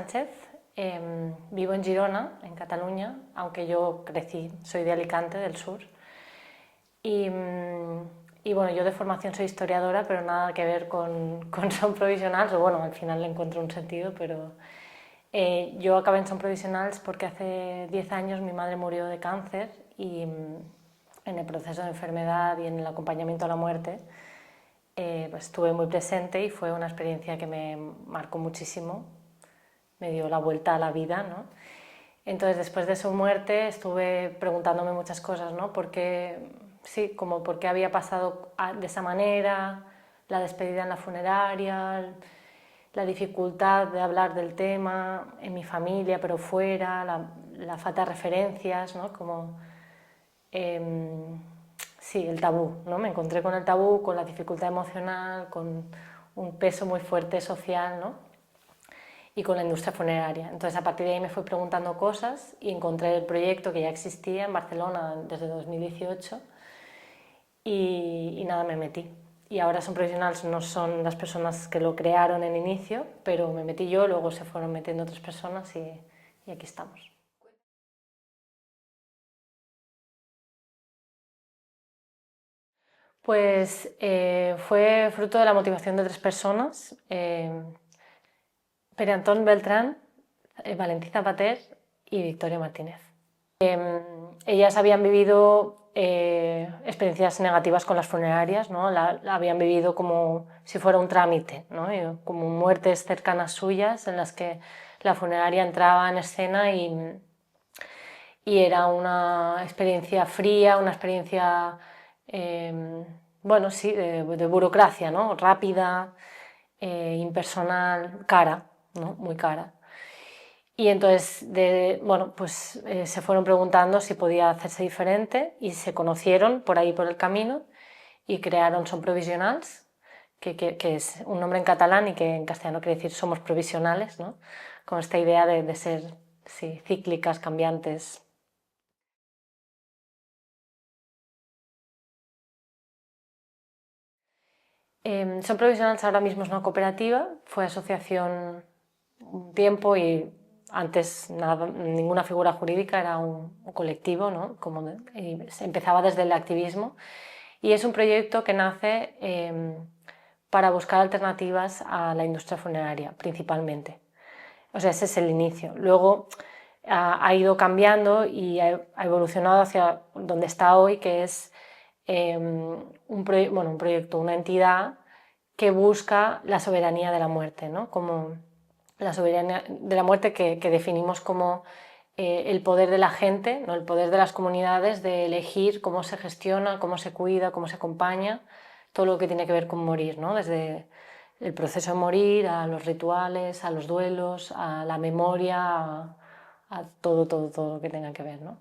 Sánchez, vivo en Girona, en Cataluña, aunque yo soy de Alicante, del sur. Y bueno, yo de formación soy historiadora, pero nada que ver con Som Provisionals, o bueno, al final le encuentro un sentido, pero yo acabé en Som Provisionals porque hace 10 años mi madre murió de cáncer y en el proceso de enfermedad y en el acompañamiento a la muerte pues estuve muy presente y fue una experiencia que me marcó muchísimo, me dio la vuelta a la vida, ¿no? Entonces, después de su muerte estuve preguntándome muchas cosas, ¿no? ¿Por qué, sí, como por qué había pasado de esa manera, la despedida en la funeraria, la dificultad de hablar del tema en mi familia, pero fuera, la falta de referencias, ¿no? Como, sí, el tabú, ¿no? Me encontré con el tabú, con la dificultad emocional, con un peso muy fuerte social, ¿no? Y con la industria funeraria. Entonces, a partir de ahí me fui preguntando cosas y encontré el proyecto que ya existía en Barcelona desde 2018 y nada, me metí. Y ahora Som Provisionals no son las personas que lo crearon en inicio, pero me metí yo, luego se fueron metiendo otras personas y aquí estamos. Pues fue fruto de la motivación de tres personas, Pere Antón Beltrán, Valentí Zapater y Victoria Martínez. Ellas habían vivido experiencias negativas con las funerarias, ¿no? La habían vivido como si fuera un trámite, ¿no? Como muertes cercanas suyas en las que la funeraria entraba en escena y era una experiencia fría, una experiencia, bueno, sí, de burocracia, ¿no? Rápida, impersonal, cara, ¿no? Muy cara. Y entonces, bueno, pues se fueron preguntando si podía hacerse diferente y se conocieron por ahí por el camino y crearon Som Provisionals, que es un nombre en catalán y que en castellano quiere decir somos provisionales, ¿no? Con esta idea de ser, sí, cíclicas, cambiantes. Som Provisionals ahora mismo es una cooperativa, fue asociación un tiempo y antes nada, ninguna figura jurídica, era un colectivo, ¿no? Se empezaba desde el activismo y es un proyecto que nace para buscar alternativas a la industria funeraria, principalmente. O sea, ese es el inicio. Luego ha ido cambiando y ha evolucionado hacia donde está hoy, que es un proyecto, una entidad que busca la soberanía de la muerte, ¿no? Como la soberanía de la muerte que definimos como el poder de la gente, ¿no? El poder de las comunidades de elegir cómo se gestiona, cómo se cuida, cómo se acompaña, todo lo que tiene que ver con morir, ¿no? Desde el proceso de morir, a los rituales, a los duelos, a la memoria, a todo lo que tenga que ver, ¿no?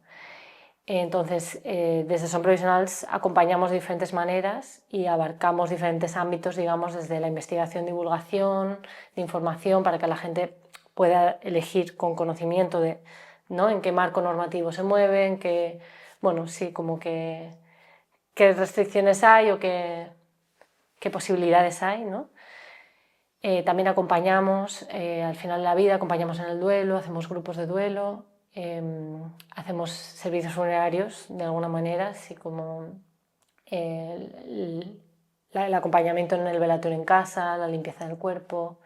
Entonces, desde Som Provisionals acompañamos de diferentes maneras y abarcamos diferentes ámbitos, digamos, desde la investigación, divulgación, de información, para que la gente pueda elegir con conocimiento de, ¿no?, en qué marco normativo se mueve, en qué, bueno, sí, como que, qué restricciones hay o qué posibilidades hay, ¿no? También acompañamos al final de la vida, acompañamos en el duelo, hacemos grupos de duelo, hacemos servicios funerarios de alguna manera, así como el acompañamiento en el velatorio en casa, la limpieza del cuerpo,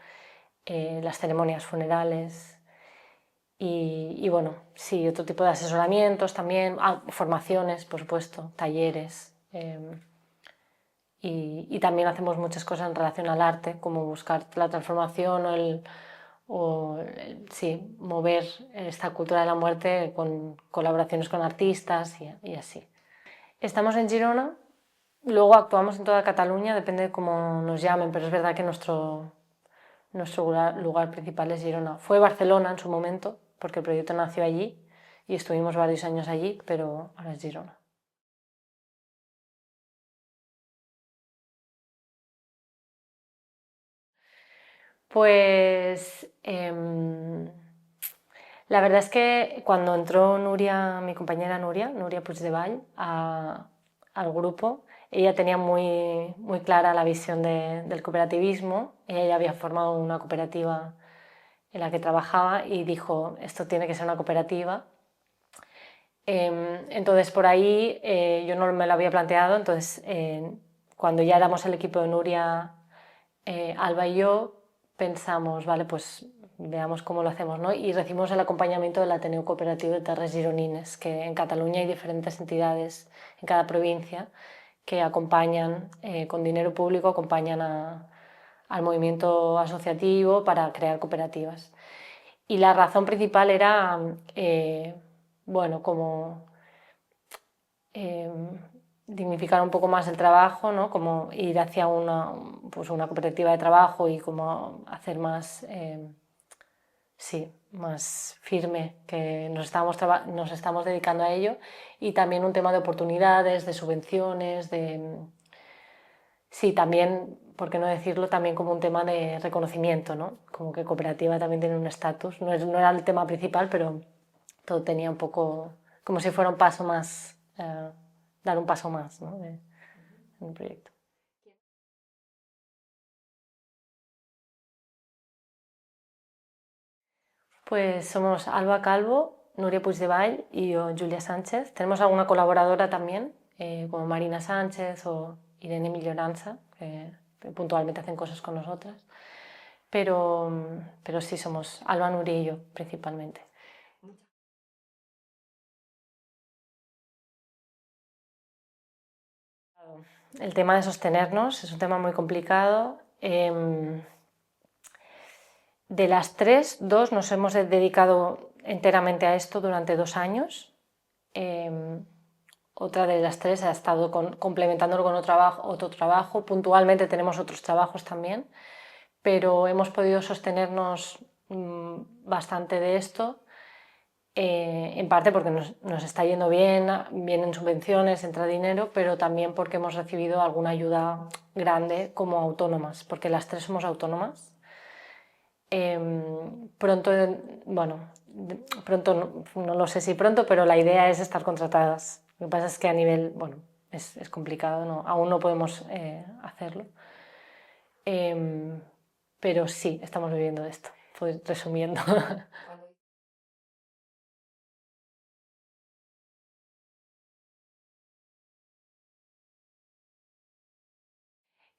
las ceremonias funerales y bueno, sí, otro tipo de asesoramientos también, formaciones, por supuesto, talleres. Y también hacemos muchas cosas en relación al arte, como buscar la transformación sí, mover esta cultura de la muerte con colaboraciones con artistas y así. Estamos en Girona, luego actuamos en toda Cataluña, depende de cómo nos llamen, pero es verdad que nuestro lugar principal es Girona. Fue Barcelona en su momento, porque el proyecto nació allí y estuvimos varios años allí, pero ahora es Girona. Pues la verdad es que cuando entró Nuria, mi compañera Nuria Puigdevall, al grupo, ella tenía muy clara la visión del cooperativismo. Ella ya había formado una cooperativa en la que trabajaba y dijo, esto tiene que ser una cooperativa. Entonces por ahí yo no me lo había planteado, entonces cuando ya éramos el equipo de Nuria, Alba y yo, pensamos, vale, pues veamos cómo lo hacemos, ¿no? Y recibimos el acompañamiento del Ateneo Cooperativo de Terres Gironines, que en Cataluña hay diferentes entidades en cada provincia que acompañan, con dinero público, acompañan al movimiento asociativo para crear cooperativas. Y la razón principal era, bueno, como dignificar un poco más el trabajo, ¿no? Como ir hacia pues una cooperativa de trabajo y como hacer más, sí, más firme que nos estamos dedicando a ello, y también un tema de oportunidades, de subvenciones, sí, también, por qué no decirlo, también como un tema de reconocimiento, ¿no? Como que cooperativa también tiene un estatus, no era el tema principal, pero todo tenía un poco, como si fuera un paso más, dar un paso más, ¿no? En el proyecto. Pues somos Alba Calvo, Nuria Puigdevall y yo, Julia Sánchez. Tenemos alguna colaboradora también, como Marina Sánchez o Irene Milloranza, que puntualmente hacen cosas con nosotras. Pero sí, somos Alba, Nuria y yo principalmente. El tema de sostenernos es un tema muy complicado. De las tres, dos nos hemos dedicado enteramente a esto durante 2 años. Otra de las tres ha estado complementándolo con otro trabajo. Puntualmente tenemos otros trabajos también, pero hemos podido sostenernos bastante de esto, en parte porque nos está yendo bien, vienen subvenciones, entra dinero, pero también porque hemos recibido alguna ayuda grande como autónomas, porque las tres somos autónomas. Pronto, bueno, pronto no lo sé si pronto, pero la idea es estar contratadas. Lo que pasa es que a nivel, bueno, es complicado, ¿no? Aún no podemos hacerlo. Pero sí, estamos viviendo de esto, pues, resumiendo.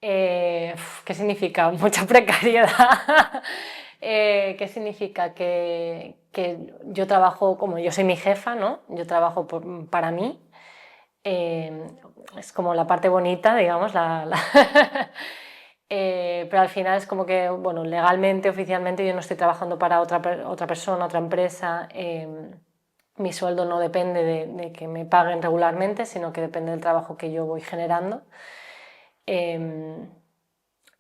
¿Qué significa? Mucha precariedad. ¿Qué significa? Que yo trabajo, como yo soy mi jefa, ¿no? Yo trabajo para mí. Eh, es como la parte bonita, digamos, pero al final es como que, bueno, legalmente, oficialmente yo no estoy trabajando para otra persona, otra empresa. Mi sueldo no depende de que me paguen regularmente, sino que depende del trabajo que yo voy generando.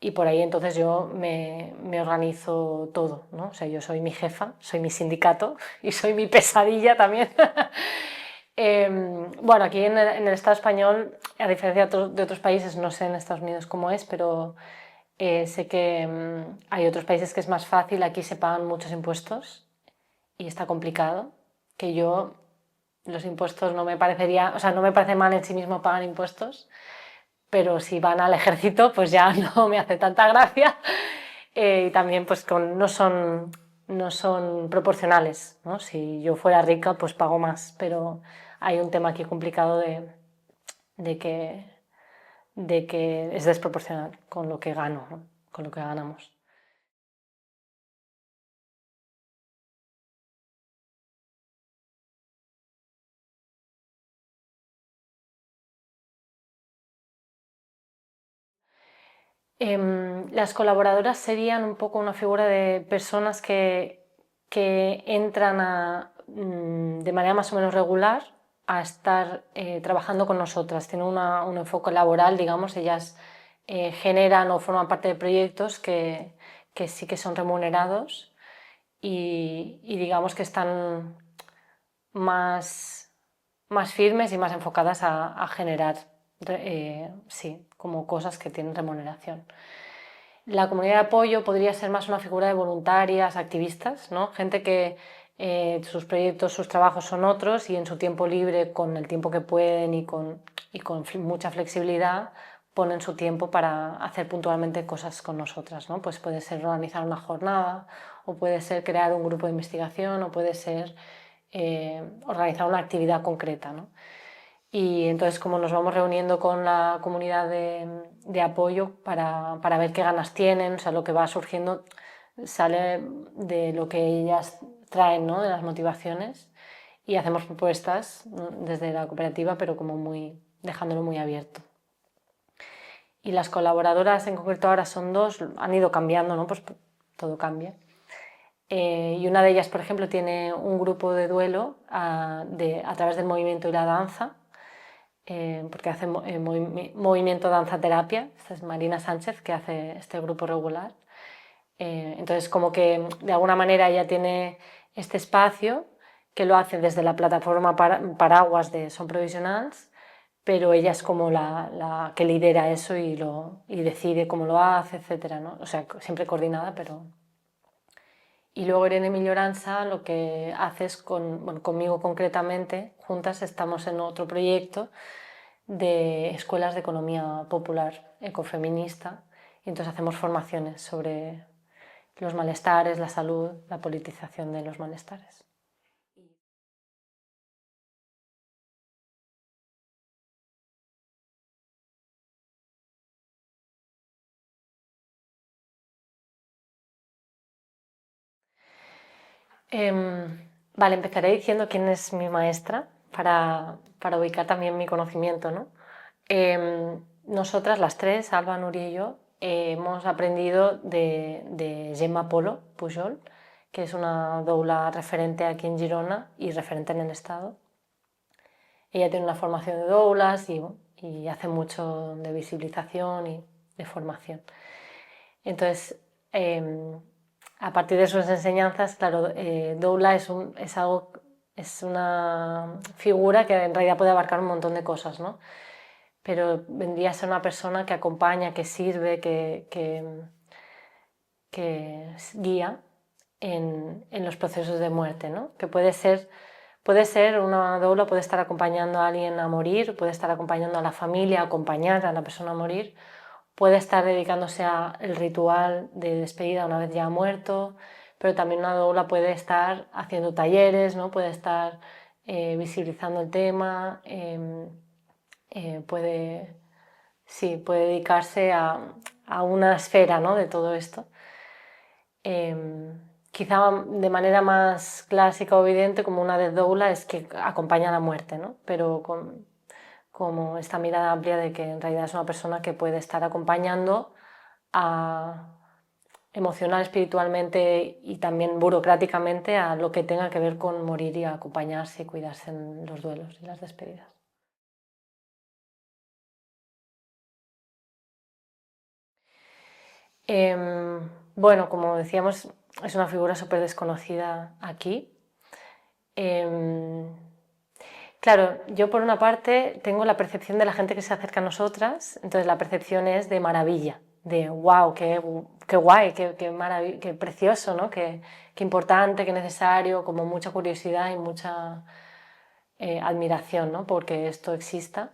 Y por ahí entonces yo me organizo todo, ¿no? O sea, yo soy mi jefa, soy mi sindicato y soy mi pesadilla también. Bueno, aquí en el Estado español, a diferencia de otros países, no sé en Estados Unidos cómo es, pero sé que hay otros países que es más fácil, aquí se pagan muchos impuestos y está complicado, que yo los impuestos no me parecería, o sea, no me parece mal en sí mismo pagar impuestos, pero si van al ejército pues ya no me hace tanta gracia. Y también pues no son proporcionales, ¿no? Si yo fuera rica pues pago más, pero hay un tema aquí complicado de que, de que es desproporcional con lo que gano, ¿no? Con lo que ganamos. Las colaboradoras serían un poco una figura de personas que entran de manera más o menos regular a estar trabajando con nosotras. Tienen un enfoque laboral, digamos, ellas generan o forman parte de proyectos que sí que son remunerados y digamos que están más firmes y más enfocadas a generar, sí, como cosas que tienen remuneración. La comunidad de apoyo podría ser más una figura de voluntarias, activistas, ¿no? Gente que sus proyectos, sus trabajos son otros y en su tiempo libre, con el tiempo que pueden y con mucha flexibilidad, ponen su tiempo para hacer puntualmente cosas con nosotras, ¿no? Pues puede ser organizar una jornada, o puede ser crear un grupo de investigación, o puede ser organizar una actividad concreta, ¿no? Y entonces, como nos vamos reuniendo con la comunidad de apoyo para ver qué ganas tienen, o sea, lo que va surgiendo sale de lo que ellas traen, ¿no? De las motivaciones, y hacemos propuestas, ¿no? Desde la cooperativa, pero como dejándolo muy abierto. Y las colaboradoras en concreto ahora son dos, han ido cambiando, ¿no? Pues todo cambia. Y una de ellas, por ejemplo, tiene un grupo de duelo a través del movimiento y la danza, porque hace movimiento danza-terapia. Esta es Marina Sánchez, que hace este grupo regular. Entonces, como que de alguna manera ella tiene este espacio que lo hace desde la plataforma paraguas de Son Provisionals, pero ella es como la que lidera eso y decide cómo lo hace, etcétera, ¿no? O sea, siempre coordinada, pero... Y luego Irene Milloranza lo que hace es, conmigo concretamente, juntas estamos en otro proyecto de escuelas de economía popular ecofeminista, y entonces hacemos formaciones sobre los malestares, la salud, la politización de los malestares. Vale, empezaré diciendo quién es mi maestra para ubicar también mi conocimiento, ¿no? Nosotras, las tres, Alba, Nuria y yo, hemos aprendido de Gemma Polo Pujol, que es una doula referente aquí en Girona y referente en el Estado. Ella tiene una formación de doulas y hace mucho de visibilización y de formación. Entonces, a partir de sus enseñanzas, claro, doula es una figura que en realidad puede abarcar un montón de cosas, ¿no? Pero vendría a ser una persona que acompaña, que sirve, que guía en los procesos de muerte, ¿no? Que puede ser una doula, puede estar acompañando a alguien a morir, puede estar acompañando a la familia, acompañar a la persona a morir, puede estar dedicándose al ritual de despedida una vez ya ha muerto, pero también una doula puede estar haciendo talleres, ¿no? Puede estar visibilizando el tema, puede dedicarse a una esfera, ¿no? De todo esto. Quizá de manera más clásica o evidente, como una de doula, es que acompaña a la muerte, ¿no? Pero como esta mirada amplia de que en realidad es una persona que puede estar acompañando emocional, espiritualmente y también burocráticamente a lo que tenga que ver con morir y acompañarse y cuidarse en los duelos y las despedidas. Bueno, como decíamos, es una figura súper desconocida aquí. Claro, yo por una parte tengo la percepción de la gente que se acerca a nosotras, entonces la percepción es de maravilla, de wow, qué guay, qué precioso, ¿no? Qué importante, qué necesario, como mucha curiosidad y mucha admiración, ¿no? Porque esto exista.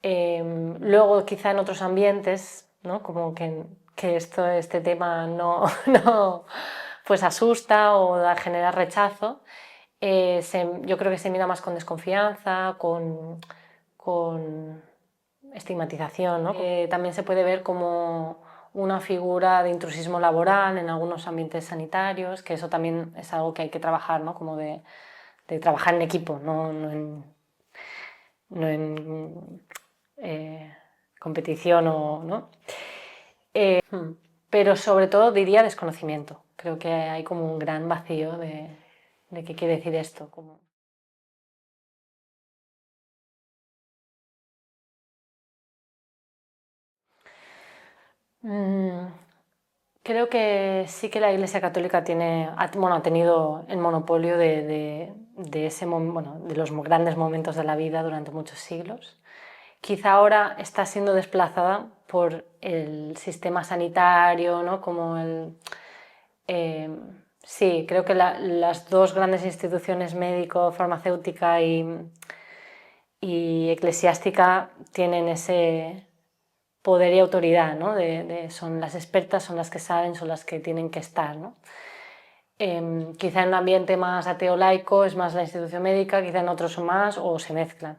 Luego quizá en otros ambientes, ¿no? Como que este tema no, no pues asusta o genera rechazo. Yo creo que se mira más con desconfianza, con estigmatización, ¿no? También se puede ver como una figura de intrusismo laboral en algunos ambientes sanitarios, que eso también es algo que hay que trabajar, ¿no? Como de trabajar en equipo, no en competición ¿no? Pero sobre todo diría desconocimiento. Creo que hay como un gran vacío de qué quiere decir esto. Mm, Creo que sí que la Iglesia Católica ha tenido el monopolio de los grandes momentos de la vida durante muchos siglos. Quizá ahora está siendo desplazada por el sistema sanitario, ¿no? Eh, sí, creo que las dos grandes instituciones médico, farmacéutica y eclesiástica tienen poder y autoridad, ¿no? Son las expertas, son las que saben, son las que tienen que estar, ¿no? Quizá en un ambiente más ateo-laico es más la institución médica, quizá en otros son más o se mezclan.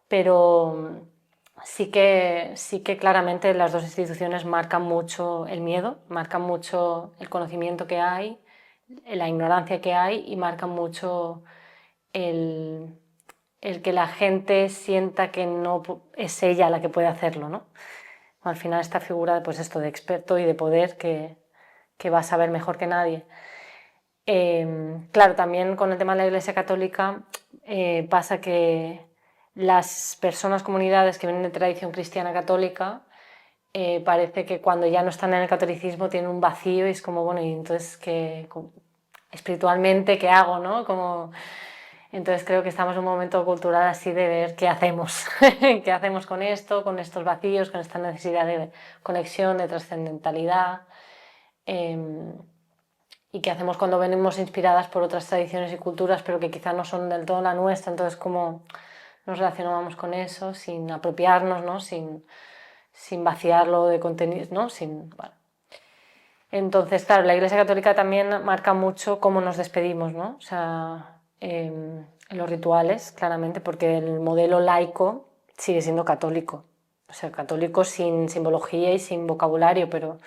Pero sí que claramente las dos instituciones marcan mucho el miedo, marcan mucho el conocimiento que hay, la ignorancia que hay y marcan mucho el, el que la gente sienta que no es ella la que puede hacerlo, ¿no? Al final esta figura de, pues esto, de experto y de poder que va a saber mejor que nadie. Claro, también con el tema de la Iglesia Católica pasa que las personas, comunidades que vienen de tradición cristiana católica, parece que cuando ya no están en el catolicismo tienen un vacío y es como, bueno, y entonces, espiritualmente, ¿qué hago? ¿No? Entonces creo que estamos en un momento cultural así de ver qué hacemos, qué hacemos con esto, con estos vacíos, con esta necesidad de conexión, de trascendentalidad. Y qué hacemos cuando venimos inspiradas por otras tradiciones y culturas, pero que quizá no son del todo la nuestra, entonces cómo nos relacionamos con eso sin apropiarnos, ¿no? sin vaciarlo de contenido, ¿no? Bueno. Entonces, claro, la Iglesia Católica también marca mucho cómo nos despedimos, ¿no? O sea, en los rituales, claramente, porque el modelo laico sigue siendo católico. O sea, católico sin simbología y sin vocabulario, pero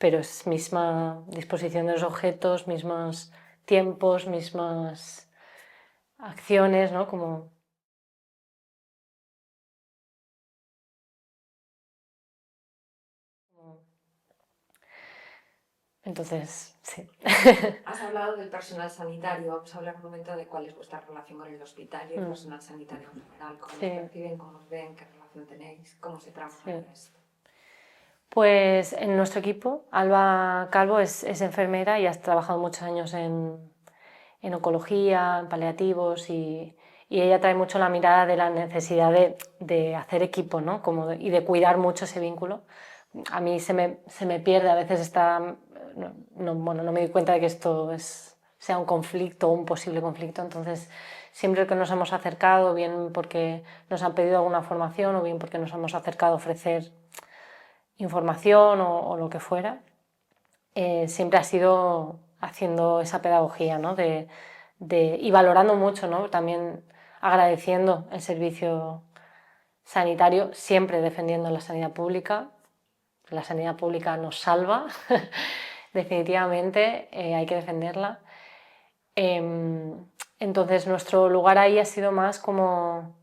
es misma disposición de los objetos, mismos tiempos, mismas acciones, ¿no? Entonces, sí. Has hablado del personal sanitario, vamos a hablar un momento de cuál es vuestra relación con el hospital y el personal sanitario en general, cómo Sí. os perciben, cómo os ven, qué relación tenéis, cómo se trabaja en esto. Pues en nuestro equipo, Alba Calvo es enfermera y ha trabajado muchos años en oncología, en paliativos y ella trae mucho la mirada de la necesidad de hacer equipo, ¿no? Y de cuidar mucho ese vínculo. A mí se me pierde a veces bueno, no me doy cuenta de que esto sea un conflicto o un posible conflicto, entonces siempre que nos hemos acercado, bien porque nos han pedido alguna formación o bien porque nos hemos acercado a ofrecer información o lo que fuera, siempre ha sido haciendo esa pedagogía, ¿no? Y valorando mucho, ¿no? También agradeciendo el servicio sanitario, siempre defendiendo la sanidad pública. La sanidad pública nos salva, definitivamente, hay que defenderla. Entonces nuestro lugar ahí ha sido más como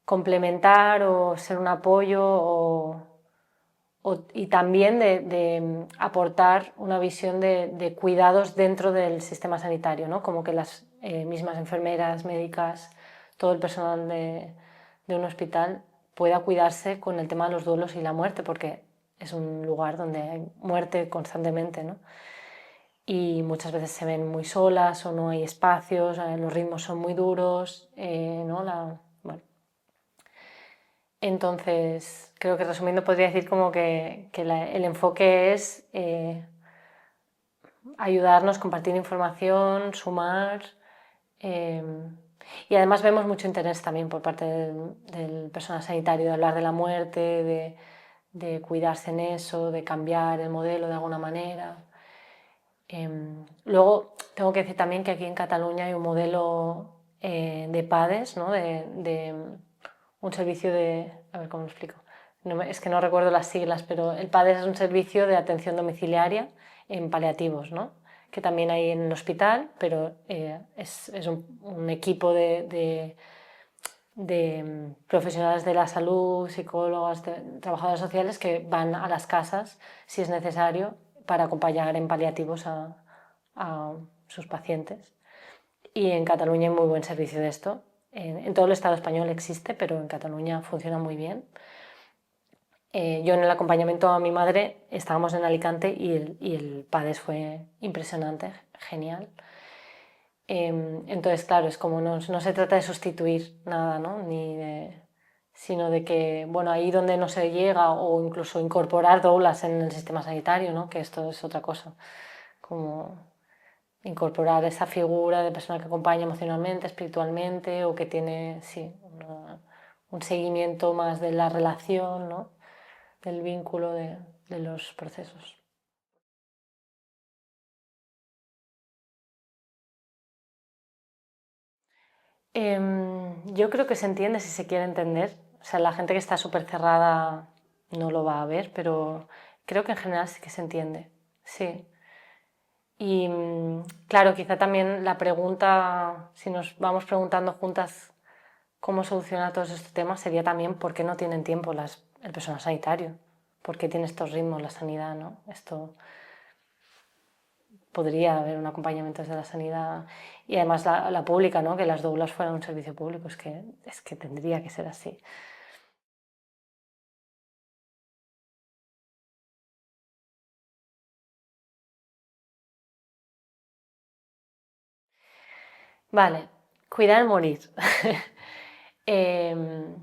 complementar o ser un apoyo y también de aportar una visión de cuidados dentro del sistema sanitario, ¿no? Como que las mismas enfermeras, médicas, todo el personal de un hospital pueda cuidarse con el tema de los duelos y la muerte, porque es un lugar donde hay muerte constantemente, ¿no? Y muchas veces se ven muy solas o no hay espacios, los ritmos son muy duros, ¿no? Bueno. Entonces, creo que resumiendo podría decir como que el enfoque es ayudarnos, compartir información, sumar. eh, y además vemos mucho interés también por parte del personal sanitario de hablar de la muerte, de cuidarse en eso, de cambiar el modelo de alguna manera. Luego, tengo que decir también que aquí en Cataluña hay un modelo de PADES, ¿no? de un servicio de... A ver cómo lo explico. Es que no recuerdo las siglas, pero el PADES es un servicio de atención domiciliaria en paliativos, ¿no? Que también hay en el hospital, pero es un equipo de profesionales de la salud, psicólogas, trabajadores sociales que van a las casas, si es necesario, para acompañar en paliativos a sus pacientes. Y en Cataluña hay muy buen servicio de esto. En todo el Estado español existe, pero en Cataluña funciona muy bien. Yo en el acompañamiento a mi madre estábamos en Alicante y el PADES fue impresionante, genial. Entonces, claro, es como no se trata de sustituir nada, ¿no? Sino de que, bueno, ahí donde no se llega o incluso incorporar doulas en el sistema sanitario, ¿no? Que esto es otra cosa, como incorporar esa figura de persona que acompaña emocionalmente, espiritualmente o que tiene, sí, un seguimiento más de la relación, ¿no? del vínculo de los procesos. Yo creo que se entiende si se quiere entender. O sea, la gente que está súper cerrada no lo va a ver, pero creo que en general sí que se entiende. Sí. Y claro, quizá también la pregunta, si nos vamos preguntando juntas cómo solucionar todos estos temas, sería también por qué no tienen tiempo el personal sanitario, por qué tiene estos ritmos la sanidad, ¿no? Esto podría haber un acompañamiento desde la sanidad y además la pública, ¿no? Que las doulas fueran un servicio público, es que tendría que ser así. Vale, cuidar el morir. Em,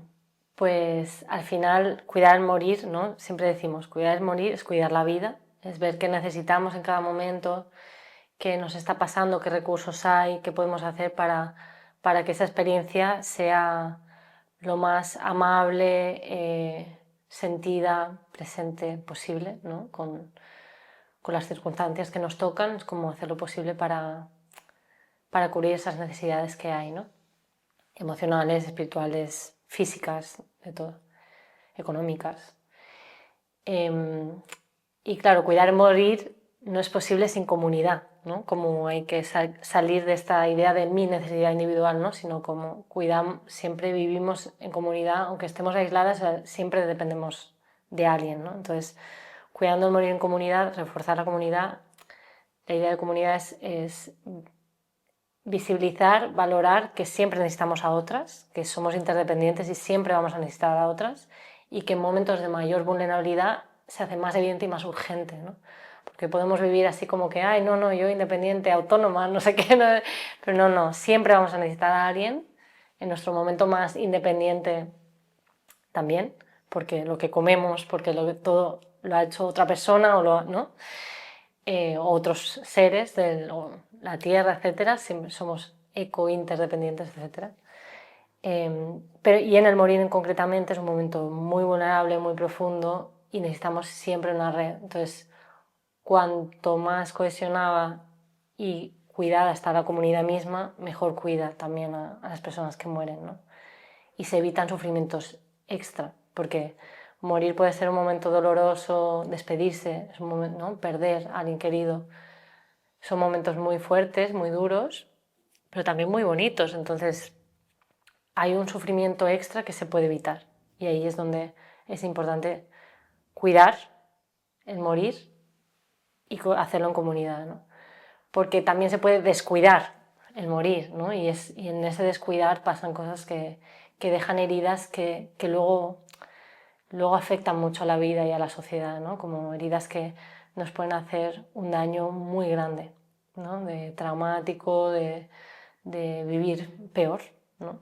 pues al final, cuidar el morir, ¿no? Siempre decimos, cuidar el morir es cuidar la vida, es ver qué necesitamos en cada momento, qué nos está pasando, qué recursos hay, qué podemos hacer para que esa experiencia sea lo más amable, sentida, presente posible, ¿no? Con las circunstancias que nos tocan, es como hacer lo posible para cubrir esas necesidades que hay, ¿no? Emocionales, espirituales, físicas, de todo, económicas. Y claro, cuidar y morir no es posible sin comunidad, ¿no? Como hay que salir de esta idea de mi necesidad individual, ¿no? Sino como cuidamos, siempre vivimos en comunidad, aunque estemos aisladas, siempre dependemos de alguien, ¿no? Entonces, cuidando el morir en comunidad, reforzar la comunidad, la idea de comunidad es visibilizar, valorar que siempre necesitamos a otras, que somos interdependientes y siempre vamos a necesitar a otras y que en momentos de mayor vulnerabilidad se hace más evidente y más urgente, ¿no? Porque podemos vivir así como que, ay, no, no, yo independiente, autónoma, no sé qué, no, pero no, no, siempre vamos a necesitar a alguien en nuestro momento más independiente también, porque lo que comemos, porque todo lo ha hecho otra persona o ¿no? Otros seres de la Tierra, etcétera, siempre somos eco-interdependientes, etcétera. Pero, y en el morir concretamente es un momento muy vulnerable, muy profundo y necesitamos siempre una red. Entonces, cuanto más cohesionada y cuidada está la comunidad misma, mejor cuida también a las personas que mueren, ¿no? Y se evitan sufrimientos extra, porque morir puede ser un momento doloroso, despedirse, es un momento, ¿no? Perder a alguien querido. Son momentos muy fuertes, muy duros, pero también muy bonitos. Entonces hay un sufrimiento extra que se puede evitar. Y ahí es donde es importante cuidar el morir y hacerlo en comunidad, ¿no? Porque también se puede descuidar el morir, ¿no? Y en ese descuidar pasan cosas que dejan heridas que luego afectan mucho a la vida y a la sociedad, ¿no? Como heridas que nos pueden hacer un daño muy grande, ¿no? De traumático, de vivir peor, ¿no?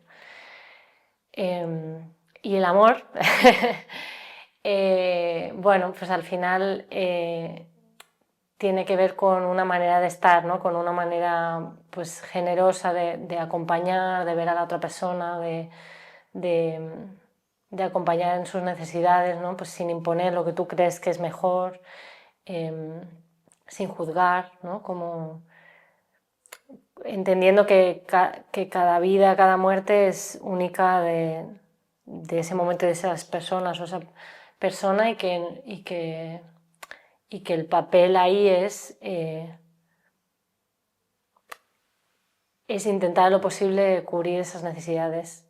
Y el amor, bueno, pues al final tiene que ver con una manera de estar, ¿no? Con una manera pues generosa de acompañar, de ver a la otra persona, de, de acompañar en sus necesidades, ¿no? Pues sin imponer lo que tú crees que es mejor, sin juzgar, ¿no? Como entendiendo que cada vida, cada muerte es única de ese momento, de esas personas o esa persona y que el papel ahí es intentar lo posible cubrir esas necesidades.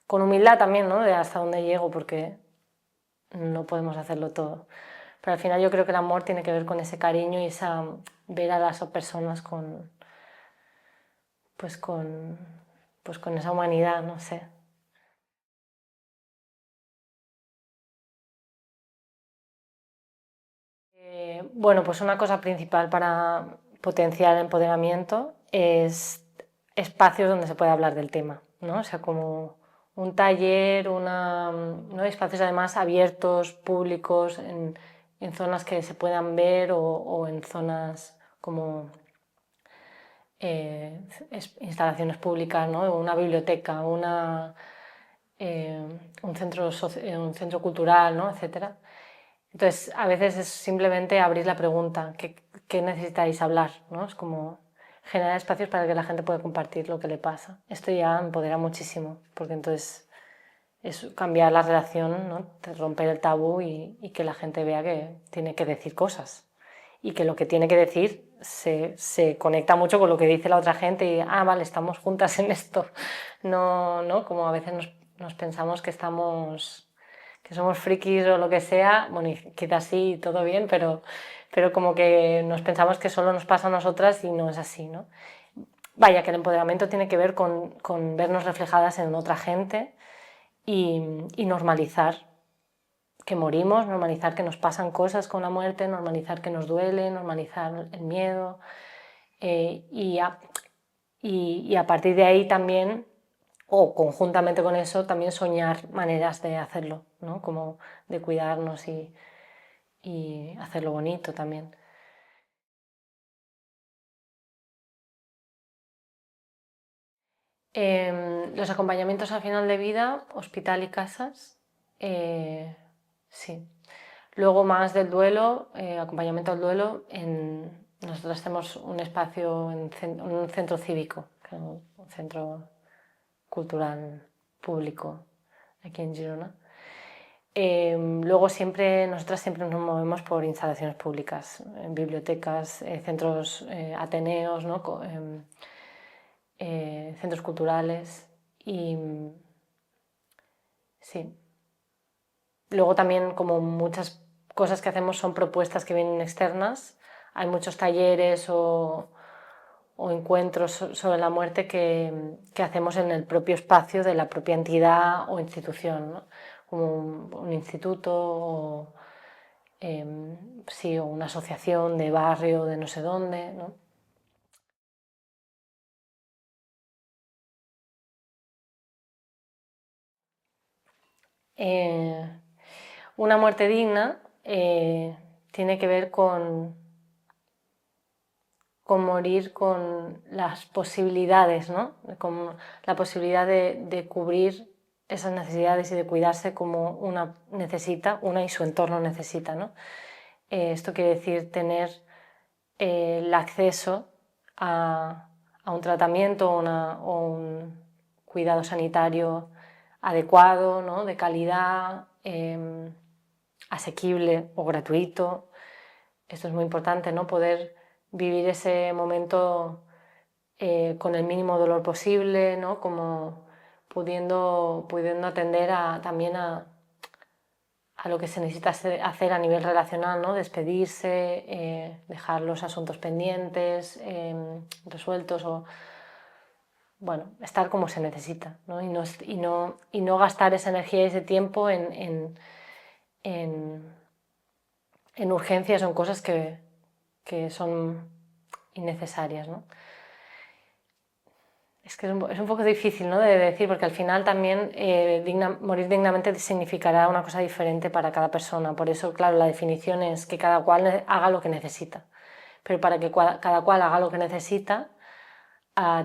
Con humildad también, ¿no? De hasta dónde llego, porque no podemos hacerlo todo. Pero al final yo creo que el amor tiene que ver con ese cariño y ver a las personas pues con, pues con esa humanidad, no sé. Bueno, pues una cosa principal para potenciar el empoderamiento es espacios donde se pueda hablar del tema, ¿no? O sea, como un taller, ¿no? Espacios además abiertos, públicos, en zonas que se puedan ver o en zonas como instalaciones públicas, ¿no? Una biblioteca, un centro cultural, ¿no? Etcétera. Entonces, a veces es simplemente abrir la pregunta, ¿qué necesitáis hablar? ¿No? Es como generar espacios para que la gente pueda compartir lo que le pasa. Esto ya empodera muchísimo, porque entonces es cambiar la relación, ¿no? Romper el tabú y que la gente vea que tiene que decir cosas y que lo que tiene que decir se conecta mucho con lo que dice la otra gente y, vale, estamos juntas en esto. No, no, como a veces nos pensamos que somos frikis o lo que sea, bueno, quizás sí, todo bien, pero como que nos pensamos que solo nos pasa a nosotras y no es así, ¿no? Vaya, que el empoderamiento tiene que ver con vernos reflejadas en otra gente y normalizar que morimos, normalizar que nos pasan cosas con la muerte, normalizar que nos duele, normalizar el miedo y a partir de ahí también, o conjuntamente con eso, también soñar maneras de hacerlo, ¿no? Como de cuidarnos y hacerlo bonito también. Los acompañamientos al final de vida, hospital y casas, sí. Luego más del duelo, acompañamiento al duelo, nosotros hacemos un espacio en un centro cívico, un centro cultural público aquí en Girona. Luego nosotras siempre nos movemos por instalaciones públicas, bibliotecas, centros ateneos, ¿no? Centros culturales y sí. Luego también como muchas cosas que hacemos son propuestas que vienen externas. Hay muchos talleres o encuentros sobre la muerte que hacemos en el propio espacio de la propia entidad o institución, ¿no? Como un instituto o, sí, o una asociación de barrio de no sé dónde, ¿no? Una muerte digna tiene que ver con morir con las posibilidades, ¿no? Con la posibilidad de cubrir esas necesidades y de cuidarse como una necesita, una y su entorno necesita, ¿no? Esto quiere decir tener el acceso a un tratamiento o un cuidado sanitario adecuado, ¿no? De calidad, asequible o gratuito. Esto es muy importante, ¿no? Poder vivir ese momento con el mínimo dolor posible, ¿no? Como pudiendo atender también a lo que se necesita hacer a nivel relacional, ¿no? Despedirse, dejar los asuntos pendientes, resueltos o, bueno, estar como se necesita, ¿no? Y no gastar esa energía y ese tiempo en urgencias o en cosas que son innecesarias, ¿no? Es que es un poco difícil, ¿no? De decir, porque al final también morir dignamente significará una cosa diferente para cada persona. Por eso, claro, la definición es que cada cual haga lo que necesita. Pero para que cada cual haga lo que necesita,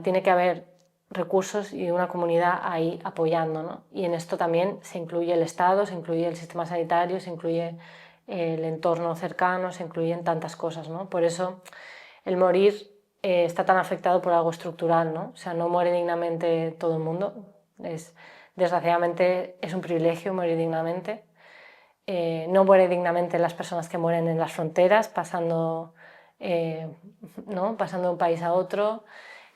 tiene que haber recursos y una comunidad ahí apoyando, ¿no? Y en esto también se incluye el Estado, se incluye el sistema sanitario, se incluye el entorno cercano, se incluyen tantas cosas, ¿no? Por eso el morir está tan afectado por algo estructural, ¿no? O sea, no muere dignamente todo el mundo. Desgraciadamente es un privilegio morir dignamente. No muere dignamente las personas que mueren en las fronteras, ¿no? Pasando de un país a otro.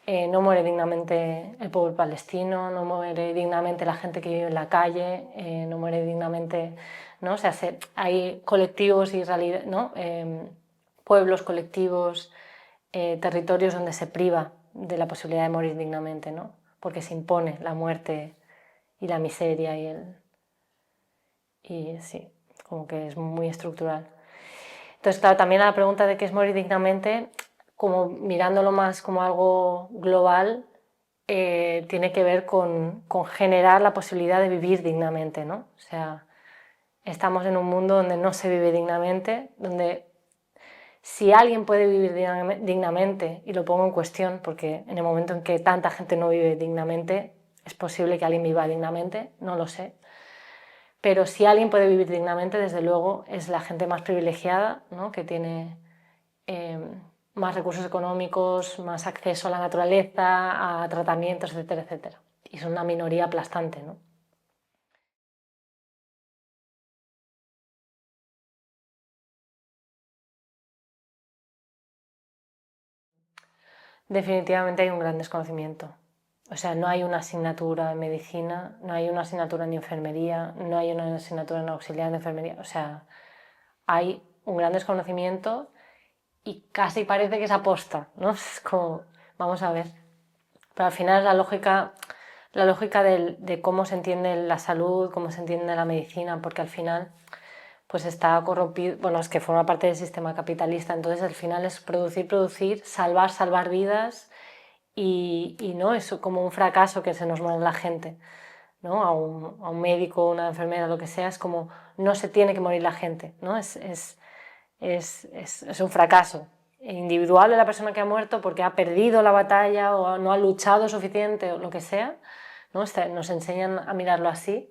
No muere dignamente el pueblo palestino, no muere dignamente la gente que vive en la calle, no muere dignamente, ¿no? O sea, hay colectivos y realidad, ¿no? Pueblos, colectivos, territorios donde se priva de la posibilidad de morir dignamente, ¿no? Porque se impone la muerte y la miseria y sí, como que es muy estructural. Entonces, claro, también a la pregunta de qué es morir dignamente, como mirándolo más como algo global, tiene que ver con generar la posibilidad de vivir dignamente, ¿no? O sea, estamos en un mundo donde no se vive dignamente, donde si alguien puede vivir dignamente, y lo pongo en cuestión, porque en el momento en que tanta gente no vive dignamente, es posible que alguien viva dignamente, no lo sé, Pero si alguien puede vivir dignamente, desde luego, es la gente más privilegiada, ¿no? Que tiene más recursos económicos, más acceso a la naturaleza, a tratamientos, etcétera, etcétera. Y son una minoría aplastante, ¿no? Definitivamente hay un gran desconocimiento. O sea, no hay una asignatura en medicina, no hay una asignatura en enfermería, no hay una asignatura en auxiliar de enfermería. O sea, hay un gran desconocimiento y casi parece que es aposta, ¿no? Es como, vamos a ver. Pero al final la lógica de cómo se entiende la salud, cómo se entiende la medicina, porque al final pues está corrompido, bueno, es que forma parte del sistema capitalista, entonces al final es producir, producir, salvar, salvar vidas y no es como un fracaso que se nos muere la gente, ¿no? A un médico, una enfermera, lo que sea, es como no se tiene que morir la gente, ¿no? Es un fracaso individual de la persona que ha muerto porque ha perdido la batalla o no ha luchado suficiente o lo que sea, ¿no? Nos enseñan a mirarlo así.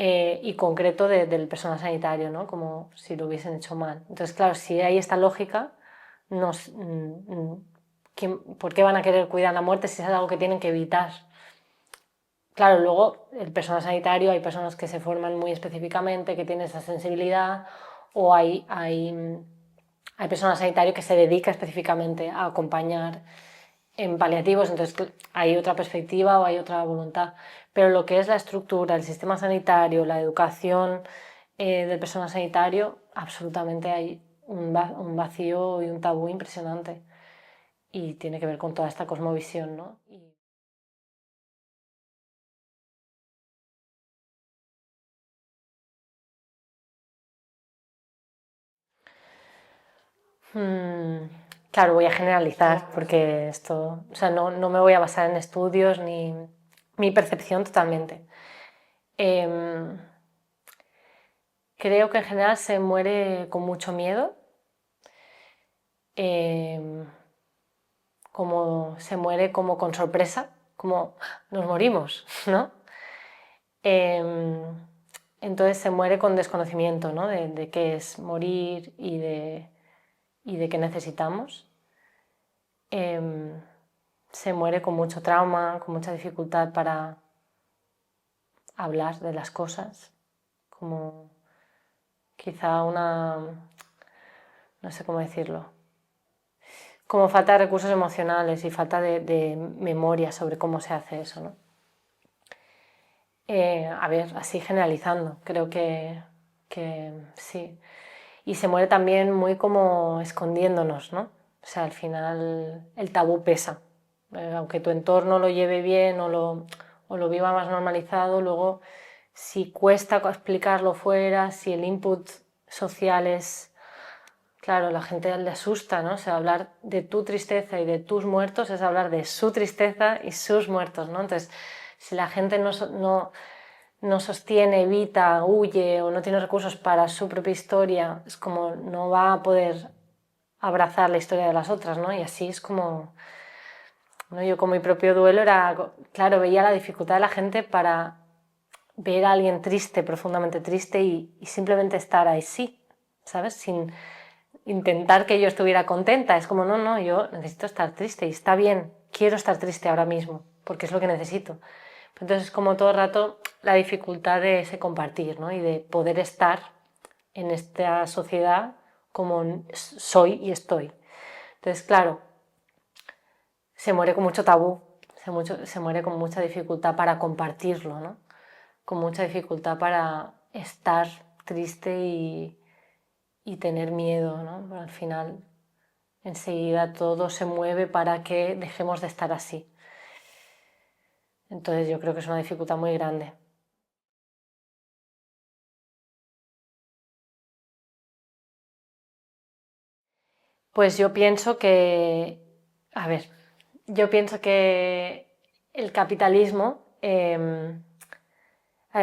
Y concreto del personal sanitario, ¿no? Como si lo hubiesen hecho mal. Entonces, claro, si hay esta lógica, ¿por qué van a querer cuidar la muerte si es algo que tienen que evitar? Claro, luego el personal sanitario, hay personas que se forman muy específicamente, que tienen esa sensibilidad, o hay personal sanitario que se dedica específicamente a acompañar en paliativos, entonces hay otra perspectiva o hay otra voluntad. Pero lo que es la estructura, el sistema sanitario, la educación del personal sanitario, absolutamente hay un vacío y un tabú impresionante. Y tiene que ver con toda esta cosmovisión, ¿no? Claro, voy a generalizar porque esto, o sea, no me voy a basar en estudios ni mi percepción totalmente. Em, Creo que en general se muere con mucho miedo, como se muere como con sorpresa, como nos morimos, ¿no? Entonces se muere con desconocimiento, ¿no? De qué es morir y de qué necesitamos. Se muere con mucho trauma, con mucha dificultad para hablar de las cosas, como quizá no sé cómo decirlo, como falta de recursos emocionales y falta de memoria sobre cómo se hace eso, ¿no? A ver, así generalizando, creo que sí. Y se muere también muy como escondiéndonos, ¿no? O sea, al final el tabú pesa. Aunque tu entorno lo lleve bien o lo viva más normalizado, luego si cuesta explicarlo fuera, si el input social es, claro, la gente le asusta, ¿no? O sea, hablar de tu tristeza y de tus muertos es hablar de su tristeza y sus muertos, ¿no? Entonces, si la gente no sostiene, evita, huye o no tiene recursos para su propia historia, es como no va a poder abrazar la historia de las otras, ¿no? Y así es como, ¿no? Yo con mi propio duelo era, claro, veía la dificultad de la gente para ver a alguien triste, profundamente triste y simplemente estar ahí, sí, ¿sabes? Sin intentar que yo estuviera contenta, es como, no, yo necesito estar triste y está bien, quiero estar triste ahora mismo, porque es lo que necesito. Entonces, como todo el rato, la dificultad de ese compartir, ¿no? Y de poder estar en esta sociedad como soy y estoy. Entonces, claro, se muere con mucho tabú, se muere con mucha dificultad para compartirlo, ¿no? Con mucha dificultad para estar triste y tener miedo, ¿no? Pero al final, enseguida todo se mueve para que dejemos de estar así. Entonces, yo creo que es una dificultad muy grande. Pues yo pienso que, a ver, yo pienso que el capitalismo, el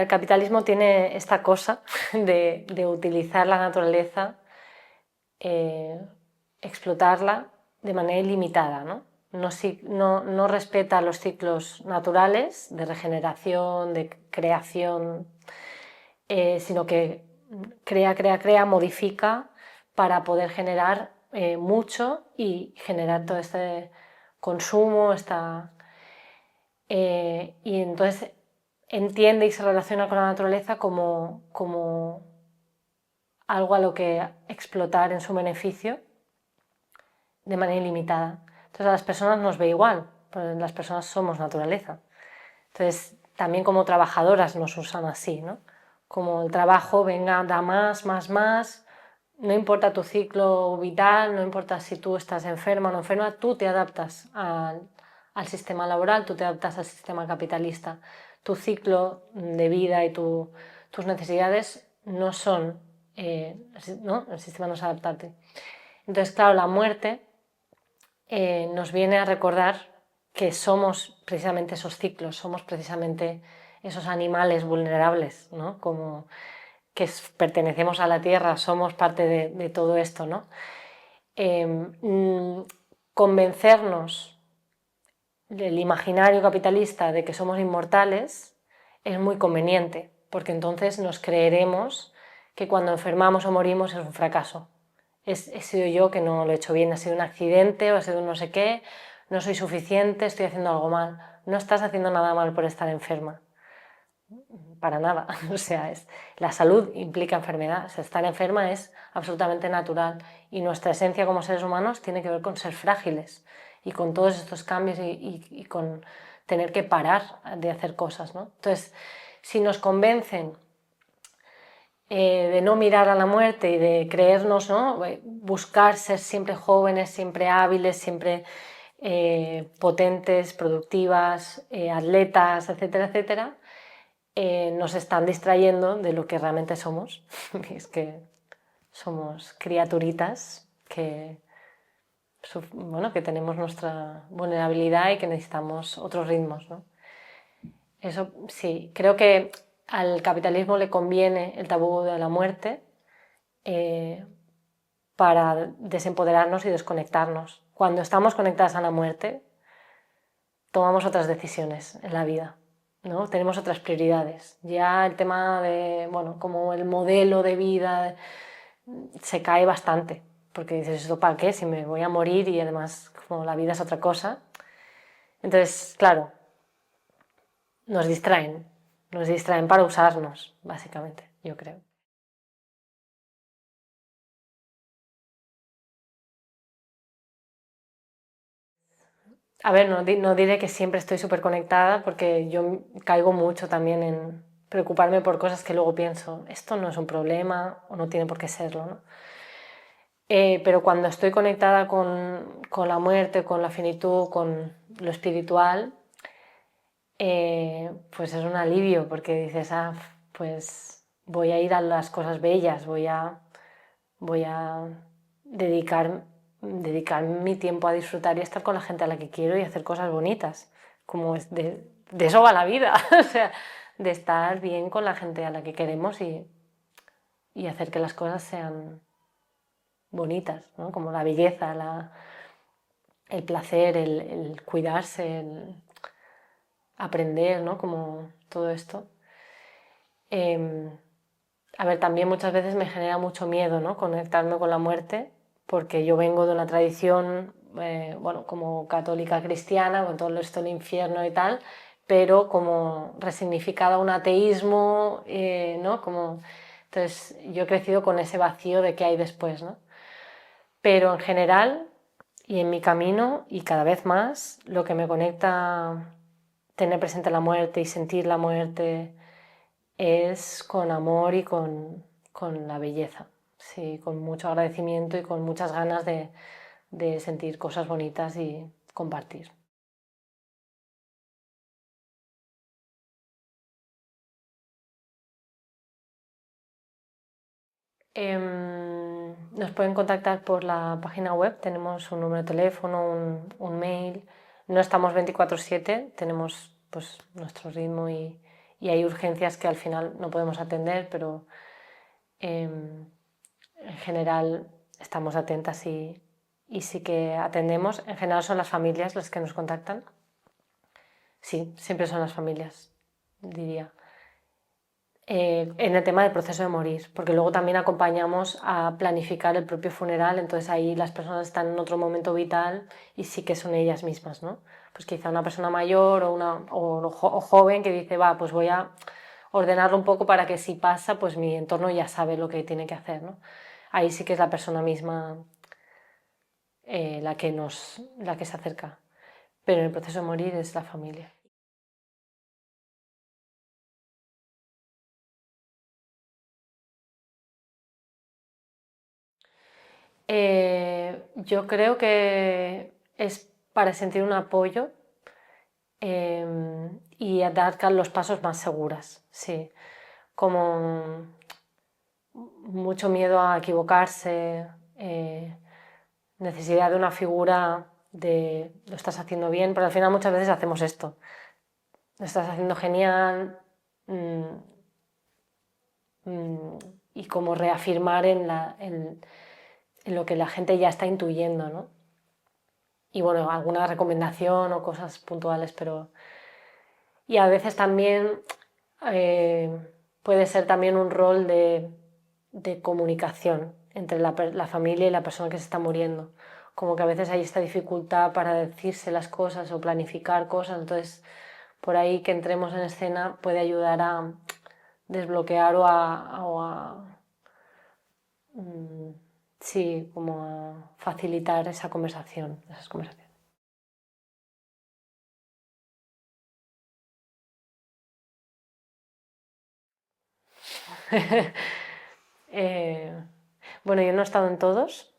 capitalismo tiene esta cosa de utilizar la naturaleza, eh, explotarla de manera ilimitada, ¿no? No respeta los ciclos naturales de regeneración, de creación, sino que crea, modifica para poder generar mucho y generar todo este consumo, y entonces entiende y se relaciona con la naturaleza como algo a lo que explotar en su beneficio de manera ilimitada. Entonces a las personas nos ve igual, porque las personas somos naturaleza. Entonces también como trabajadoras nos usan así, ¿no? Como el trabajo, venga, da más, no importa tu ciclo vital, no importa si tú estás enferma o no enferma, tú te adaptas al sistema laboral, tú te adaptas al sistema capitalista. Tu ciclo de vida y tus necesidades no son, ¿no? El sistema no es adaptarte. Entonces, claro, la muerte nos viene a recordar que somos precisamente esos ciclos, somos precisamente esos animales vulnerables, ¿no? Como que pertenecemos a la tierra, somos parte de todo esto, ¿no? Convencernos del imaginario capitalista de que somos inmortales es muy conveniente, porque entonces nos creeremos que cuando enfermamos o morimos es un fracaso. He sido yo que no lo he hecho bien, ha sido un accidente o ha sido un no sé qué, no soy suficiente, estoy haciendo algo mal. No estás haciendo nada mal por estar enferma, para nada. O sea, la salud implica enfermedad, o sea, estar enferma es absolutamente natural y nuestra esencia como seres humanos tiene que ver con ser frágiles y con todos estos cambios y con tener que parar de hacer cosas, ¿no? Entonces, si nos convencen de no mirar a la muerte y de creernos, ¿no? Buscar ser siempre jóvenes, siempre hábiles, siempre potentes, productivas, atletas, etcétera, etcétera, nos están distrayendo de lo que realmente somos. Es que somos criaturitas que, bueno, que tenemos nuestra vulnerabilidad y que necesitamos otros ritmos, ¿no? Eso sí, creo que al capitalismo le conviene el tabú de la muerte para desempoderarnos y desconectarnos. Cuando estamos conectadas a la muerte, tomamos otras decisiones en la vida, ¿no? Tenemos otras prioridades. Ya el tema de, bueno, como el modelo de vida se cae bastante, porque dices, ¿esto para qué? Si me voy a morir y además como la vida es otra cosa. Entonces, claro, nos distraen para usarnos, básicamente, yo creo. A ver, no diré que siempre estoy súper conectada porque yo caigo mucho también en preocuparme por cosas que luego pienso, esto no es un problema o no tiene por qué serlo, ¿no? Pero cuando estoy conectada con la muerte, con la finitud, con lo espiritual, pues es un alivio porque dices, pues voy a ir a las cosas bellas, voy a dedicar mi tiempo a disfrutar y estar con la gente a la que quiero y hacer cosas bonitas, como de eso va la vida, o sea, de estar bien con la gente a la que queremos y hacer que las cosas sean bonitas, ¿no? Como la belleza, el placer, el cuidarse, el aprender, ¿no? Como todo esto. A ver, también muchas veces me genera mucho miedo, ¿no? Conectarme con la muerte, porque yo vengo de una tradición, bueno, como católica cristiana, con todo esto del infierno y tal, pero como resignificada a un ateísmo, ¿no? Entonces yo he crecido con ese vacío de qué hay después, ¿no? Pero en general y en mi camino y cada vez más, lo que me conecta tener presente la muerte y sentir la muerte es con amor y con la belleza, sí, con mucho agradecimiento y con muchas ganas de sentir cosas bonitas y compartir. Nos pueden contactar por la página web, tenemos un número de teléfono, un mail. No estamos 24/7, tenemos pues, nuestro ritmo y hay urgencias que al final no podemos atender, pero en general estamos atentas y sí que atendemos. En general son las familias las que nos contactan. Sí, siempre son las familias, diría. en el tema del proceso de morir, porque luego también acompañamos a planificar el propio funeral, entonces ahí las personas están en otro momento vital y sí que son ellas mismas, ¿no? Pues quizá una persona mayor o joven que dice, va, pues voy a ordenarlo un poco para que si pasa, pues mi entorno ya sabe lo que tiene que hacer, ¿no? Ahí sí que es la persona misma la que se acerca, pero en el proceso de morir es la familia. Yo creo que es para sentir un apoyo y a dar los pasos más seguras, sí. Como mucho miedo a equivocarse, necesidad de una figura de lo estás haciendo bien, pero al final muchas veces hacemos esto. Lo estás haciendo genial y como reafirmar en lo que la gente ya está intuyendo, ¿no? Y bueno, alguna recomendación o cosas puntuales, pero... Y a veces también puede ser también un rol de comunicación entre la familia y la persona que se está muriendo. Como que a veces hay esta dificultad para decirse las cosas o planificar cosas, entonces por ahí que entremos en escena puede ayudar a desbloquear sí, como a facilitar esa conversación, esas conversaciones. Eh, bueno, yo no he estado en todos,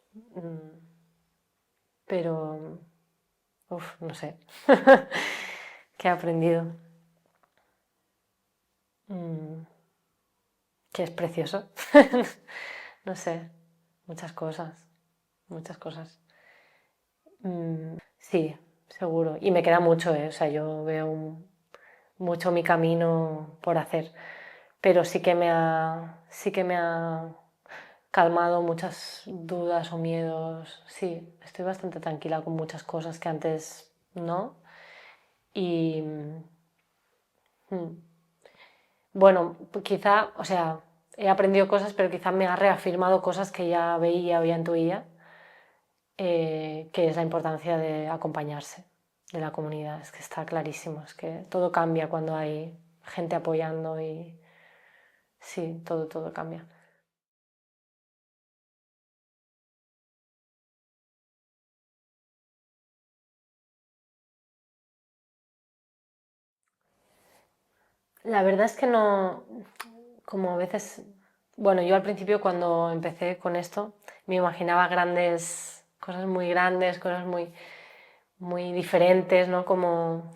pero no sé qué he aprendido. Que es precioso. No sé, muchas cosas, muchas cosas. Sí, seguro. Y me queda mucho, ¿eh? O sea, yo veo mucho mi camino por hacer, pero sí que me ha calmado muchas dudas o miedos. Sí, estoy bastante tranquila con muchas cosas que antes no. Y bueno, quizá, o sea, he aprendido cosas, pero quizá me ha reafirmado cosas que ya veía o ya intuía, que es la importancia de acompañarse de la comunidad. Es que está clarísimo, es que todo cambia cuando hay gente apoyando y sí, todo cambia. La verdad es que no, como a veces, bueno, yo al principio cuando empecé con esto me imaginaba grandes, cosas muy grandes, cosas muy diferentes, ¿no? Como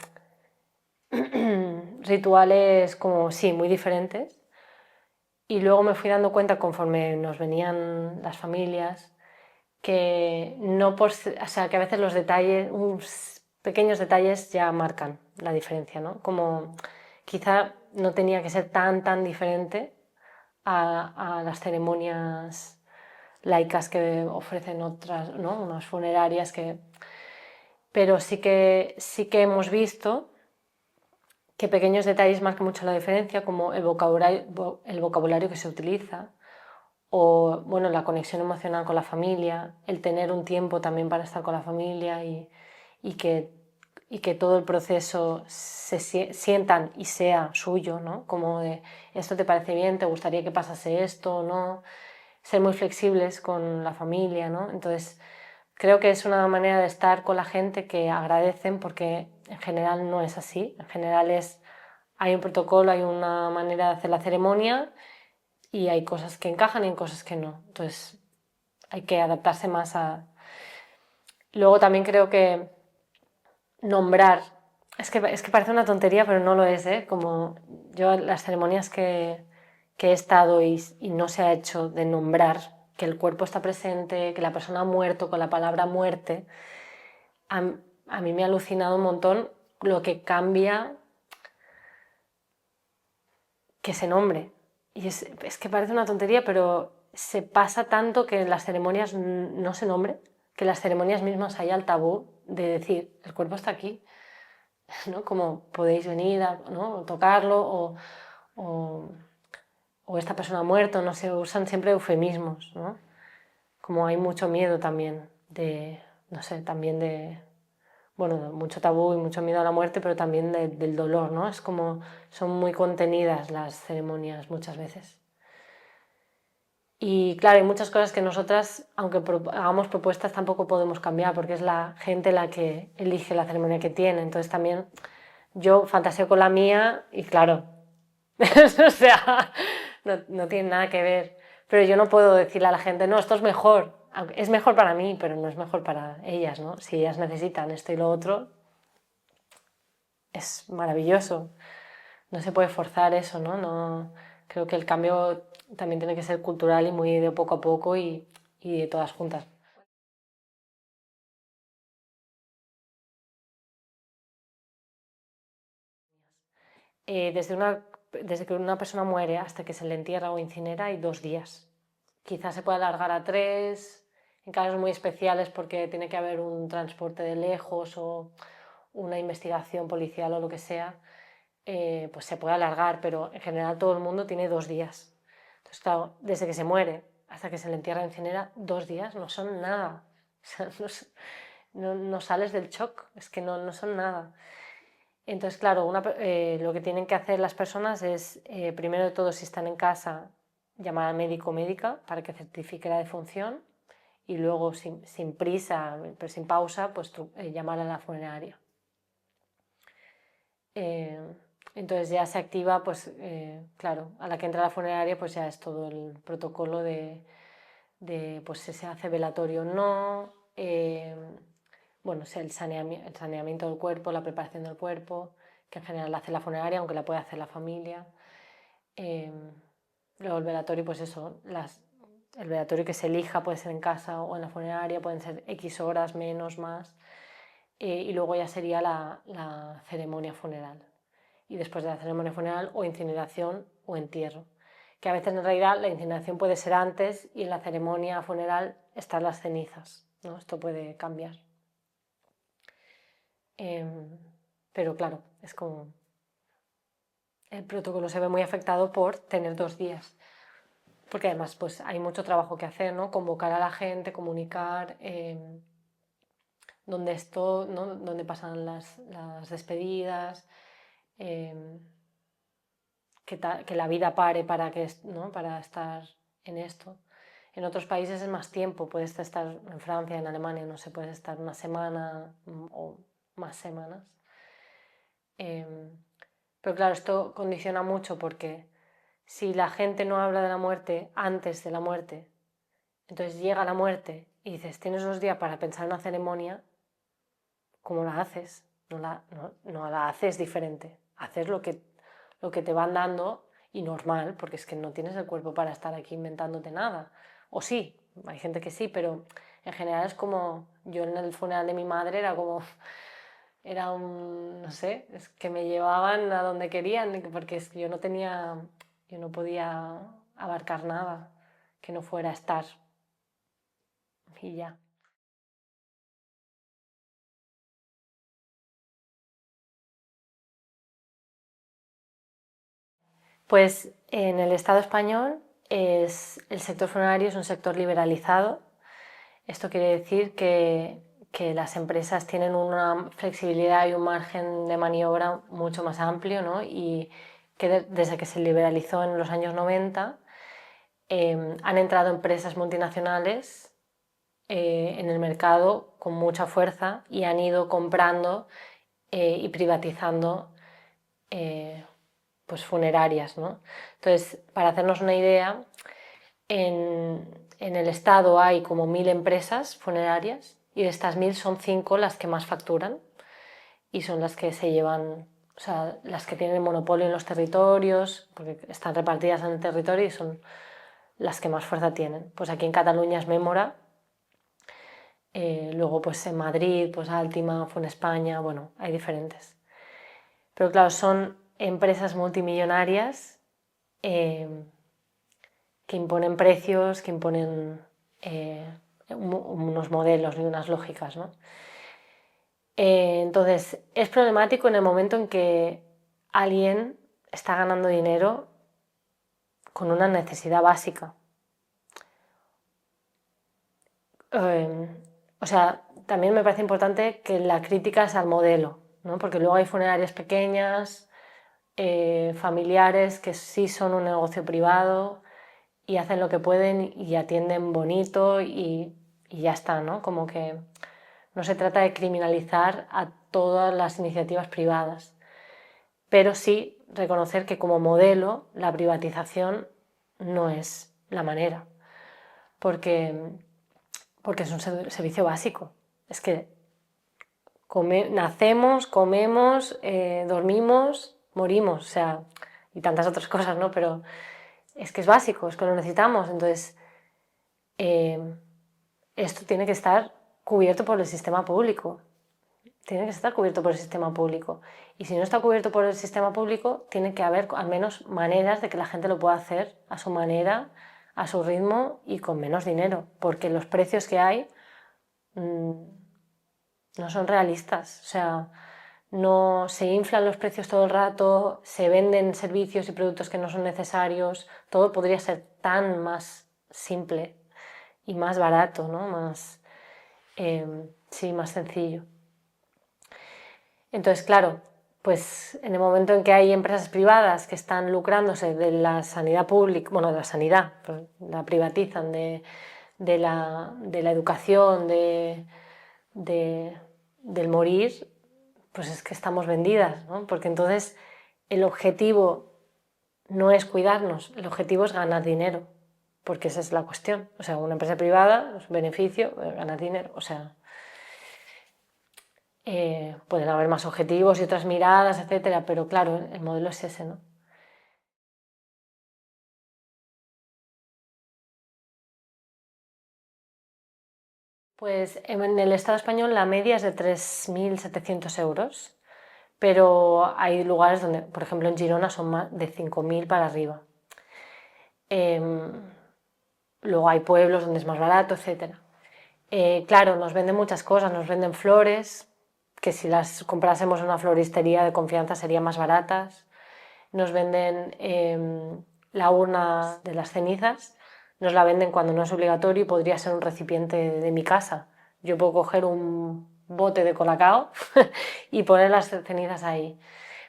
rituales como, sí, muy diferentes. Y luego me fui dando cuenta conforme nos venían las familias que no por, o sea, que a veces los detalles, unos pequeños detalles ya marcan la diferencia, ¿no? Como quizá no tenía que ser tan diferente a las ceremonias laicas que ofrecen otras, ¿no? Unas funerarias que... Pero sí que hemos visto que pequeños detalles marcan mucho la diferencia, como el vocabulario que se utiliza, o bueno, la conexión emocional con la familia, el tener un tiempo también para estar con la familia y que, y que todo el proceso sientan y sea suyo, ¿no? Como de, esto te parece bien, te gustaría que pasase esto o no, ser muy flexibles con la familia, ¿no? Entonces, creo que es una manera de estar con la gente que agradecen porque en general no es así, en general hay un protocolo, hay una manera de hacer la ceremonia y hay cosas que encajan y hay cosas que no. Entonces hay que adaptarse más a... Luego también creo que nombrar, es que parece una tontería, pero no lo es, ¿eh? Como yo las ceremonias que he estado y no se ha hecho de nombrar que el cuerpo está presente, que la persona ha muerto con la palabra muerte, a, a mí me ha alucinado un montón lo que cambia que se nombre. Y es que parece una tontería, pero se pasa tanto que en las ceremonias no se nombre, que en las ceremonias mismas haya el tabú de decir, el cuerpo está aquí, ¿no? Como podéis venir a, ¿no? tocarlo o o esta persona ha muerto, no se usan siempre eufemismos, ¿no? Como hay mucho miedo también no sé, también bueno, mucho tabú y mucho miedo a la muerte, pero también del dolor, ¿no? Es como, son muy contenidas las ceremonias muchas veces. Y claro, hay muchas cosas que nosotras, aunque hagamos propuestas, tampoco podemos cambiar, porque es la gente la que elige la ceremonia que tiene. Entonces también yo fantaseo con la mía y claro, o sea, no tiene nada que ver. Pero yo no puedo decirle a la gente, no, esto es mejor. Es mejor para mí, pero no es mejor para ellas, ¿no? Si ellas necesitan esto y lo otro, es maravilloso. No se puede forzar eso, ¿no? Creo que el cambio también tiene que ser cultural y muy de poco a poco y de todas juntas. Desde que una persona muere hasta que se le entierra o incinera hay 2 días. Quizás se pueda alargar a 3, en casos muy especiales porque tiene que haber un transporte de lejos o una investigación policial o lo que sea, pues se puede alargar, pero en general todo el mundo tiene 2 días. Entonces, claro, desde que se muere hasta que se le entierra o incinera, 2 días no son nada. O sea, no sales del shock, es que no son nada. Entonces, claro, lo que tienen que hacer las personas es, primero de todo, si están en casa, llamar al médico o médica para que certifique la defunción y luego, sin prisa, pero sin pausa, pues llamar a la funeraria. Entonces ya se activa, pues claro, a la que entra a la funeraria, pues ya es todo el protocolo de pues si se hace velatorio o no, bueno, el saneamiento del cuerpo, la preparación del cuerpo, que en general la hace la funeraria, aunque la puede hacer la familia. Luego el velatorio, pues eso, el velatorio que se elija puede ser en casa o en la funeraria, pueden ser X horas, menos, más. Y luego ya sería la ceremonia funeral. Y después de la ceremonia funeral o incineración o entierro. Que a veces en realidad la incineración puede ser antes y en la ceremonia funeral están las cenizas, ¿no? Esto puede cambiar. Pero claro, es como el protocolo se ve muy afectado por tener 2 días. Porque además pues hay mucho trabajo que hacer, ¿no? Convocar a la gente, comunicar dónde pasan las despedidas, que la vida pare ¿no? Para estar en esto. En otros países es más tiempo, puedes estar en Francia, en Alemania, no sé, puedes estar una semana o más semanas. Pero claro, esto condiciona mucho porque si la gente no habla de la muerte antes de la muerte, entonces llega la muerte y dices, tienes 2 días para pensar en una ceremonia, ¿cómo la haces? No la haces diferente. Haces lo que te van dando y normal, porque es que no tienes el cuerpo para estar aquí inventándote nada. O sí, hay gente que sí, pero en general es como, yo en el funeral de mi madre era como, no sé, es que me llevaban a donde querían, porque es que yo no podía abarcar nada que no fuera estar y ya. Pues en el Estado español el sector funerario es un sector liberalizado. Esto quiere decir que las empresas tienen una flexibilidad y un margen de maniobra mucho más amplio, ¿no? Y que desde que se liberalizó en los años 90 han entrado empresas multinacionales en el mercado con mucha fuerza y han ido comprando y privatizando pues funerarias, ¿no? Entonces, para hacernos una idea, en el Estado hay como 1.000 empresas funerarias y de estas 1.000 son 5 las que más facturan y son las que se llevan, o sea, las que tienen el monopolio en los territorios, porque están repartidas en el territorio y son las que más fuerza tienen. Pues aquí en Cataluña es Mémora, luego pues en Madrid, pues Altima, Funespaña, bueno, hay diferentes. Pero claro, son empresas multimillonarias que imponen precios, que imponen unos modelos y unas lógicas, ¿no? Entonces, es problemático en el momento en que alguien está ganando dinero con una necesidad básica. O sea, también me parece importante que la crítica es al modelo, ¿no? Porque luego hay funerarias pequeñas, familiares, que sí son un negocio privado y hacen lo que pueden y atienden bonito y ya está, ¿no? Como que no se trata de criminalizar a todas las iniciativas privadas, pero sí reconocer que como modelo la privatización no es la manera, porque es un servicio básico. Es que nacemos, comemos, dormimos, morimos, o sea, y tantas otras cosas, ¿no? Pero es que es básico, es que lo necesitamos. Entonces, esto tiene que estar cubierto por el sistema público. Tiene que estar cubierto por el sistema público. Y si no está cubierto por el sistema público, tiene que haber al menos maneras de que la gente lo pueda hacer a su manera, a su ritmo y con menos dinero. Porque los precios que hay no son realistas. O sea, no se inflan los precios todo el rato, se venden servicios y productos que no son necesarios. Todo podría ser tan más simple y más barato, ¿no? Más, sí, más sencillo. Entonces, claro, pues en el momento en que hay empresas privadas que están lucrándose de la sanidad pública, bueno, de la sanidad, pues la privatizan, de la educación, del morir, pues es que estamos vendidas, ¿no? Porque entonces el objetivo no es cuidarnos, el objetivo es ganar dinero, porque esa es la cuestión. O sea, una empresa privada, pues, beneficio, ganar dinero, o sea... pueden haber más objetivos y otras miradas, etcétera, pero claro, el modelo es ese, ¿no? Pues en el Estado español la media es de 3.700 euros, pero hay lugares donde, por ejemplo en Girona, son más de 5.000 para arriba. Luego hay pueblos donde es más barato, etcétera. Claro, nos venden muchas cosas, nos venden flores, que si las comprásemos en una floristería de confianza serían más baratas. Nos venden la urna de las cenizas, nos la venden cuando no es obligatorio y podría ser un recipiente de mi casa. Yo puedo coger un bote de colacao y poner las cenizas ahí,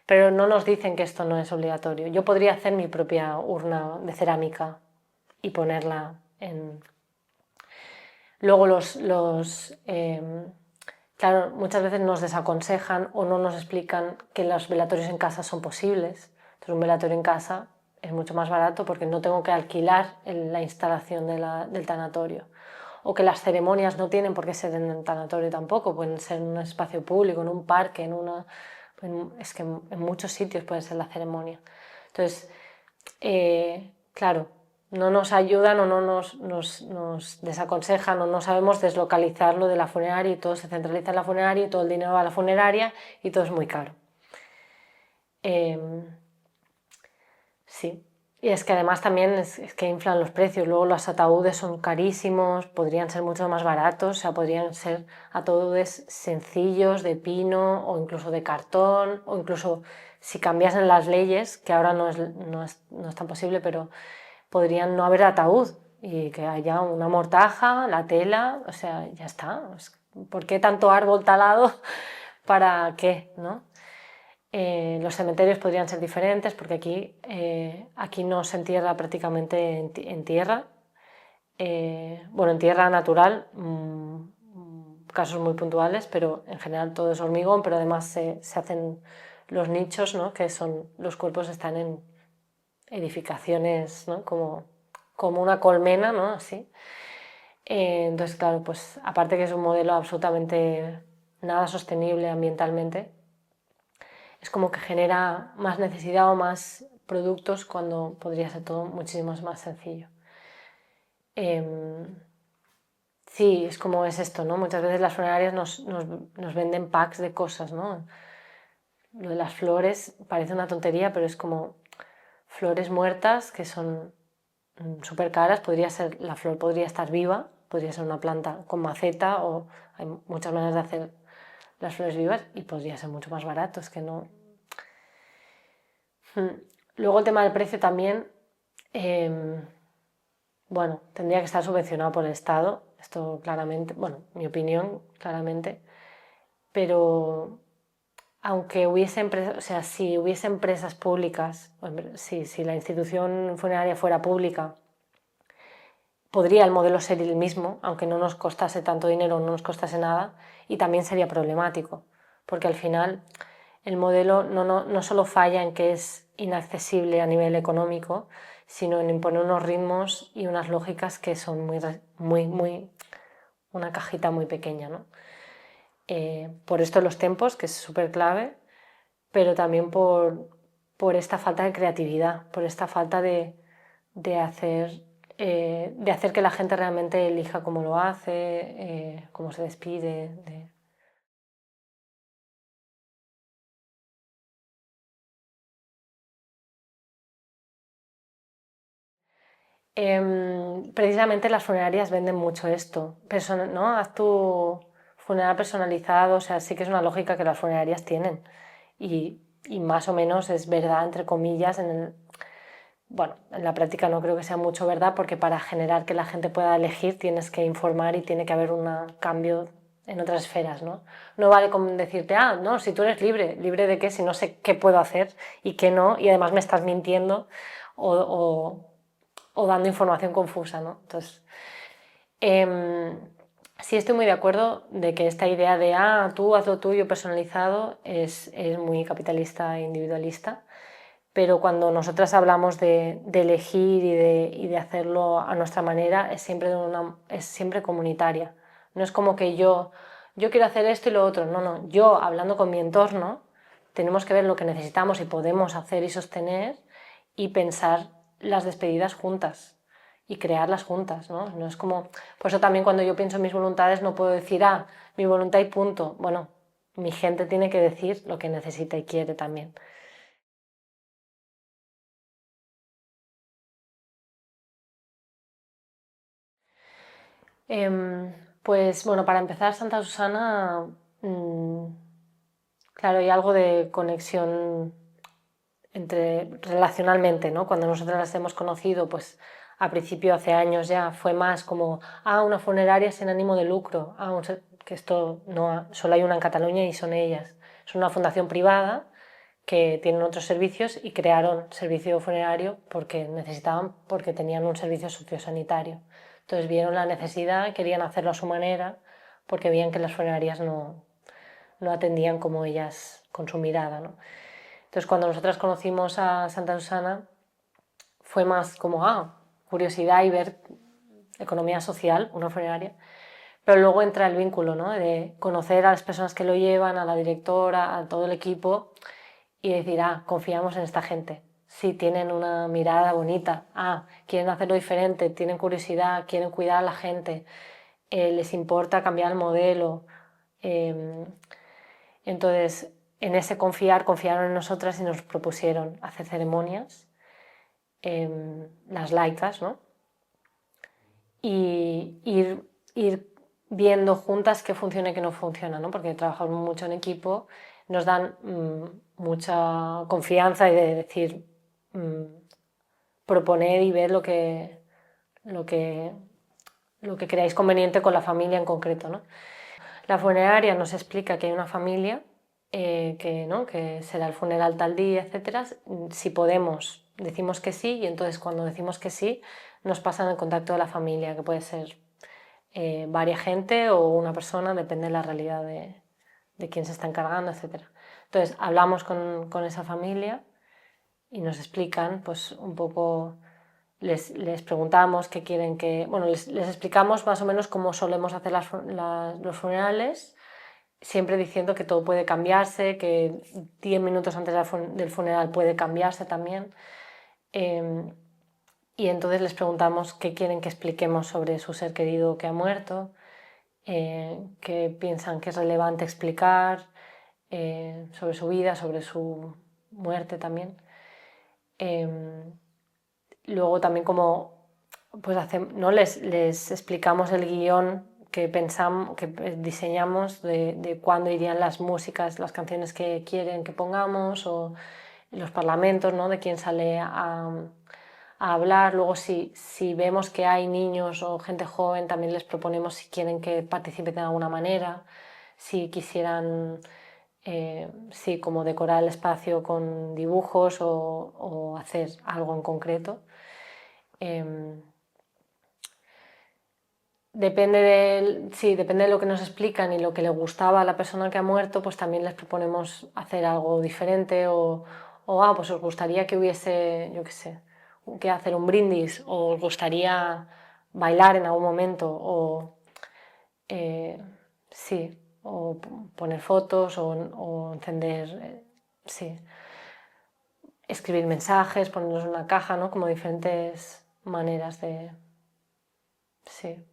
pero no nos dicen que esto no es obligatorio. Yo podría hacer mi propia urna de cerámica y ponerla en... Luego claro, muchas veces nos desaconsejan o no nos explican que los velatorios en casa son posibles. Entonces, un velatorio en casa es mucho más barato porque no tengo que alquilar la instalación del tanatorio. O que las ceremonias no tienen por qué ser en el tanatorio tampoco, pueden ser en un espacio público, en un parque, es que en muchos sitios puede ser la ceremonia. Entonces, claro, no nos ayudan o no nos desaconsejan o no sabemos deslocalizarlo de la funeraria y todo se centraliza en la funeraria y todo el dinero va a la funeraria y todo es muy caro. Sí, y es que además también es que inflan los precios, luego los ataúdes son carísimos, podrían ser mucho más baratos, o sea, podrían ser ataúdes sencillos de pino o incluso de cartón, o incluso si cambiasen las leyes, que ahora no es tan posible, pero podrían no haber ataúd y que haya una mortaja, la tela, o sea, ya está. ¿Por qué tanto árbol talado? ¿Para qué? ¿No? Los cementerios podrían ser diferentes porque aquí no se entierra prácticamente en tierra. Bueno, en tierra natural, casos muy puntuales, pero en general todo es hormigón, pero además se hacen los nichos, ¿no? Que son, los cuerpos están en edificaciones, ¿no? Como una colmena, ¿no? Así. Entonces, claro, pues aparte que es un modelo absolutamente nada sostenible ambientalmente, es como que genera más necesidad o más productos cuando podría ser todo muchísimo más sencillo. Sí, es como es esto, ¿no? Muchas veces las funerarias nos venden packs de cosas, ¿no? Lo de las flores parece una tontería, pero es como flores muertas que son súper caras. La flor podría estar viva, podría ser una planta con maceta o hay muchas maneras de hacer las flores vivas y podría ser mucho más barato, es que no... Luego el tema del precio también Bueno, tendría que estar subvencionado por el Estado, esto claramente, bueno, mi opinión, claramente, pero aunque hubiese empresas, o sea, si hubiese empresas públicas, si la institución funeraria fuera pública, podría el modelo ser el mismo, aunque no nos costase tanto dinero, no nos costase nada, y también sería problemático, porque al final el modelo no solo falla en que es inaccesible a nivel económico, sino en imponer unos ritmos y unas lógicas que son una cajita muy pequeña, ¿no? Por esto los tempos, que es súper clave, pero también por esta falta de creatividad, por esta falta de hacer, de hacer que la gente realmente elija cómo lo hace, cómo se despide. Precisamente las funerarias venden mucho esto, ¿no? Haz tu funeral personalizado, o sea, sí que es una lógica que las funerarias tienen y más o menos es verdad, entre comillas, bueno, en la práctica no creo que sea mucho verdad porque para generar que la gente pueda elegir tienes que informar y tiene que haber un cambio en otras esferas, ¿no? No vale con decirte, no, si tú eres libre, ¿libre de qué? Si no sé qué puedo hacer y qué no, y además me estás mintiendo o, o dando información confusa, ¿no? Entonces, sí estoy muy de acuerdo de que esta idea de, tú haz lo tuyo personalizado es muy capitalista e individualista, pero cuando nosotras hablamos de elegir y de hacerlo a nuestra manera, es siempre comunitaria. No es como que yo quiero hacer esto y lo otro, no, yo hablando con mi entorno, tenemos que ver lo que necesitamos y podemos hacer y sostener y pensar las despedidas juntas y crearlas juntas, ¿no? No es como, por eso también cuando yo pienso en mis voluntades no puedo decir, mi voluntad y punto. Bueno, mi gente tiene que decir lo que necesita y quiere también. Pues bueno, para empezar, Santa Susana, claro, hay algo de conexión relacionalmente, ¿no? Cuando nosotros las hemos conocido, pues a principio, hace años ya, fue más como, una funeraria sin ánimo de lucro, que esto no, solo hay una en Cataluña y son ellas. Es una fundación privada que tienen otros servicios y crearon servicio funerario porque tenían un servicio sociosanitario. Entonces vieron la necesidad, querían hacerlo a su manera, porque veían que las funerarias no atendían como ellas con su mirada, ¿no? Entonces cuando nosotras conocimos a Santa Susana fue más como, curiosidad y ver economía social, una funeraria, pero luego entra el vínculo, ¿no? De conocer a las personas que lo llevan, a la directora, a todo el equipo y decir, confiamos en esta gente. Sí, tienen una mirada bonita, quieren hacerlo diferente, tienen curiosidad, quieren cuidar a la gente, les importa cambiar el modelo. Entonces, en ese confiaron en nosotras y nos propusieron hacer ceremonias, las laicas, ¿no? Y ir viendo juntas qué funciona y qué no funciona, ¿no? Porque trabajamos mucho en equipo, nos dan mucha confianza y de decir, proponer y ver lo que, lo que creáis conveniente con la familia en concreto, ¿no? La funeraria nos explica que hay una familia, que será el funeral tal día, etcétera. Si podemos, decimos que sí y entonces cuando decimos que sí nos pasan el contacto de la familia, que puede ser varias gente o una persona, depende de la realidad de quién se está encargando, etcétera. Entonces hablamos con esa familia y nos explican pues un poco, les preguntamos qué quieren que... Bueno, les explicamos más o menos cómo solemos hacer los funerales, siempre diciendo que todo puede cambiarse, que 10 minutos antes del funeral puede cambiarse también. Y entonces les preguntamos qué quieren que expliquemos sobre su ser querido que ha muerto, qué piensan que es relevante explicar sobre su vida, sobre su muerte también. Luego también ¿no? les explicamos el guión que diseñamos de cuándo irían las músicas, las canciones que quieren que pongamos o los parlamentos, ¿no? De quién sale a a hablar. Luego si vemos que hay niños o gente joven, también les proponemos si quieren que participen de alguna manera, si quisieran sí, como decorar el espacio con dibujos o hacer algo en concreto. Depende de lo que nos explican y lo que le gustaba a la persona que ha muerto, pues también les proponemos hacer algo diferente pues os gustaría que hubiese, yo qué sé, que hacer un brindis o os gustaría bailar en algún momento sí, o poner fotos o encender, sí, escribir mensajes, ponerlos en una caja, ¿no? Como diferentes maneras de, sí.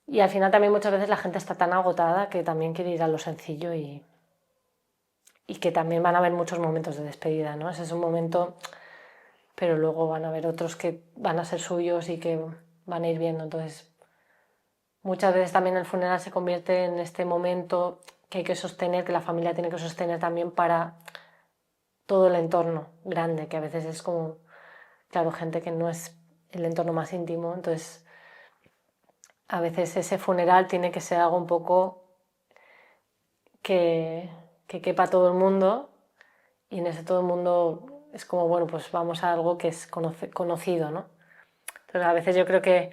Y al final también muchas veces la gente está tan agotada que también quiere ir a lo sencillo y que también van a haber muchos momentos de despedida, ¿no? Ese es un momento, pero luego van a haber otros que van a ser suyos y que van a ir viendo. Entonces, muchas veces también el funeral se convierte en este momento que hay que sostener, que la familia tiene que sostener también para todo el entorno grande, que a veces es como, claro, gente que no es el entorno más íntimo, entonces a veces ese funeral tiene que ser algo un poco que quepa todo el mundo y en ese todo el mundo es como, bueno, pues vamos a algo que es conocido, ¿no? Entonces a veces yo creo que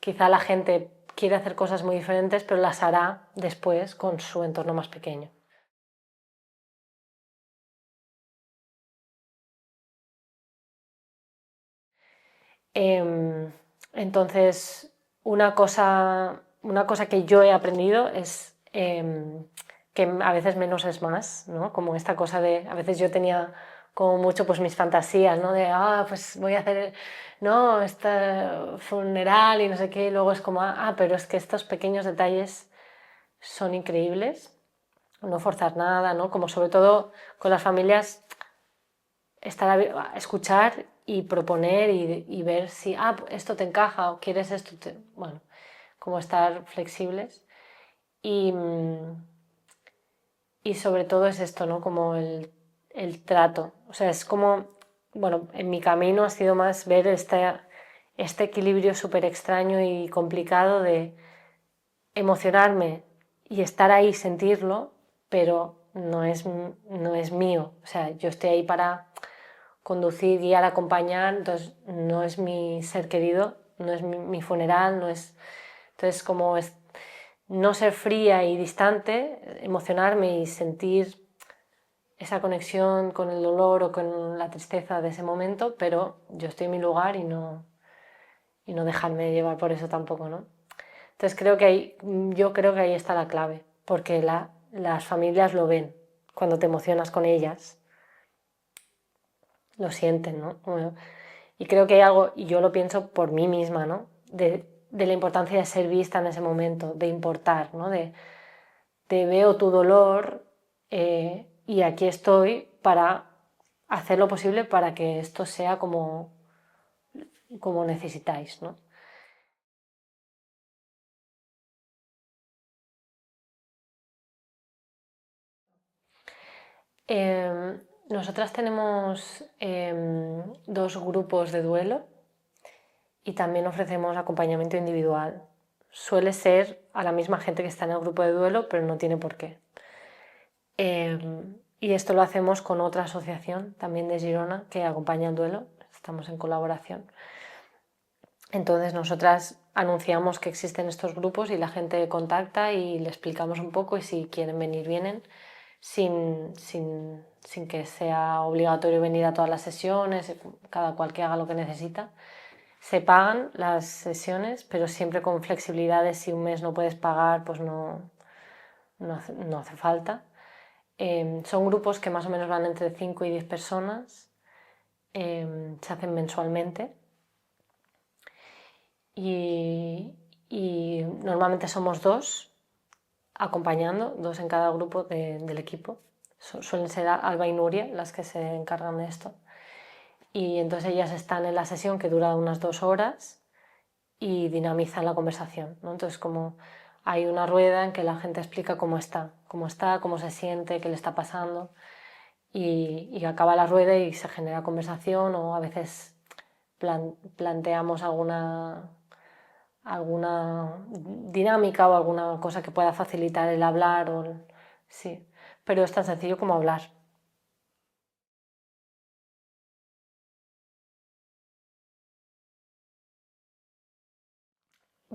quizá la gente quiere hacer cosas muy diferentes, pero las hará después con su entorno más pequeño. Entonces, una cosa que yo he aprendido es que a veces menos es más, ¿no? Como esta cosa de, a veces yo tenía como mucho pues mis fantasías, ¿no? De, pues voy a hacer, no, este funeral y no sé qué, y luego es como, pero es que estos pequeños detalles son increíbles, no forzar nada, ¿no? Como sobre todo con las familias escuchar y proponer y ver si esto te encaja o quieres esto, bueno, como estar flexibles y sobre todo es esto, ¿no? Como el trato, o sea, es como, bueno, en mi camino ha sido más ver este equilibrio súper extraño y complicado de emocionarme y estar ahí, sentirlo, pero no es mío, o sea, yo estoy ahí para conducir, guiar, acompañar, entonces no es mi ser querido, no es mi funeral, no es... Entonces como es no ser fría y distante, emocionarme y sentir esa conexión con el dolor o con la tristeza de ese momento, pero yo estoy en mi lugar y no dejarme llevar por eso tampoco, ¿no? Entonces yo creo que ahí está la clave, porque las familias lo ven cuando te emocionas con ellas, lo sienten, ¿no? Y creo que hay algo, y yo lo pienso por mí misma, ¿no? De la importancia de ser vista en ese momento, de importar, ¿no? De veo tu dolor y aquí estoy para hacer lo posible para que esto sea como necesitáis, ¿no? Nosotras tenemos 2 grupos de duelo y también ofrecemos acompañamiento individual. Suele ser a la misma gente que está en el grupo de duelo, pero no tiene por qué. Y esto lo hacemos con otra asociación también de Girona que acompaña el duelo, estamos en colaboración. Entonces nosotras anunciamos que existen estos grupos y la gente contacta y le explicamos un poco y si quieren venir vienen sin que sea obligatorio venir a todas las sesiones, cada cual que haga lo que necesita. Se pagan las sesiones, pero siempre con flexibilidades. Si un mes no puedes pagar, pues no hace falta. Son grupos que más o menos van entre 5 y 10 personas, se hacen mensualmente y normalmente somos 2 acompañando, 2 en cada grupo del equipo. Suelen ser Alba y Nuria las que se encargan de esto. Y entonces ellas están en la sesión que dura unas 2 horas y dinamizan la conversación, ¿no? Entonces como hay una rueda en que la gente explica cómo está, cómo se siente, qué le está pasando y acaba la rueda y se genera conversación, o a veces planteamos alguna dinámica o alguna cosa que pueda facilitar el hablar. Sí, pero es tan sencillo como hablar.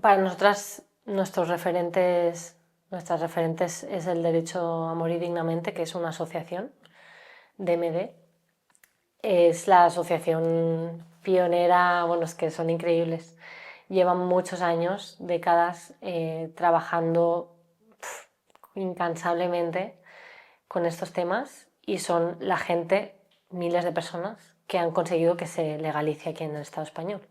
Para nosotras, nuestras referentes es el Derecho a Morir Dignamente, que es una asociación, DMD. Es la asociación pionera, bueno, es que son increíbles. Llevan muchos años, décadas, trabajando incansablemente con estos temas, y son la gente, miles de personas, que han conseguido que se legalice aquí en el Estado español.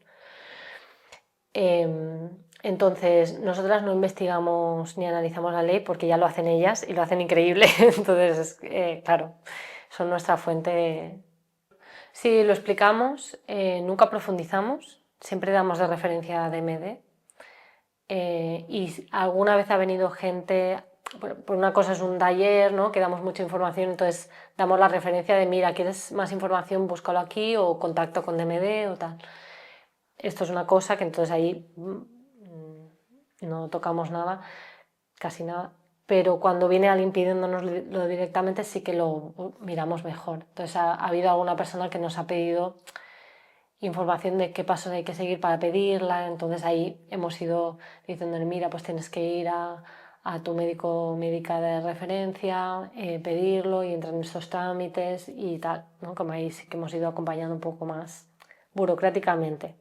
Entonces, nosotras no investigamos ni analizamos la ley porque ya lo hacen ellas y lo hacen increíble. Entonces, claro, son nuestra fuente. Sí, lo explicamos, nunca profundizamos, siempre damos de referencia a DMD. Y alguna vez ha venido gente, por una cosa es un taller, ¿no?, que damos mucha información, entonces damos la referencia de, mira, ¿quieres más información? Búscalo aquí, o contacto con DMD o tal. Esto es una cosa que entonces ahí no tocamos nada, casi nada, pero cuando viene alguien pidiéndonoslo directamente sí que lo miramos mejor. Entonces ha habido alguna persona que nos ha pedido información de qué pasos hay que seguir para pedirla, entonces ahí hemos ido diciéndole, mira, pues tienes que ir a tu médico o médica de referencia, pedirlo y entrar en estos trámites y tal, ¿no? Como ahí sí que hemos ido acompañando un poco más burocráticamente.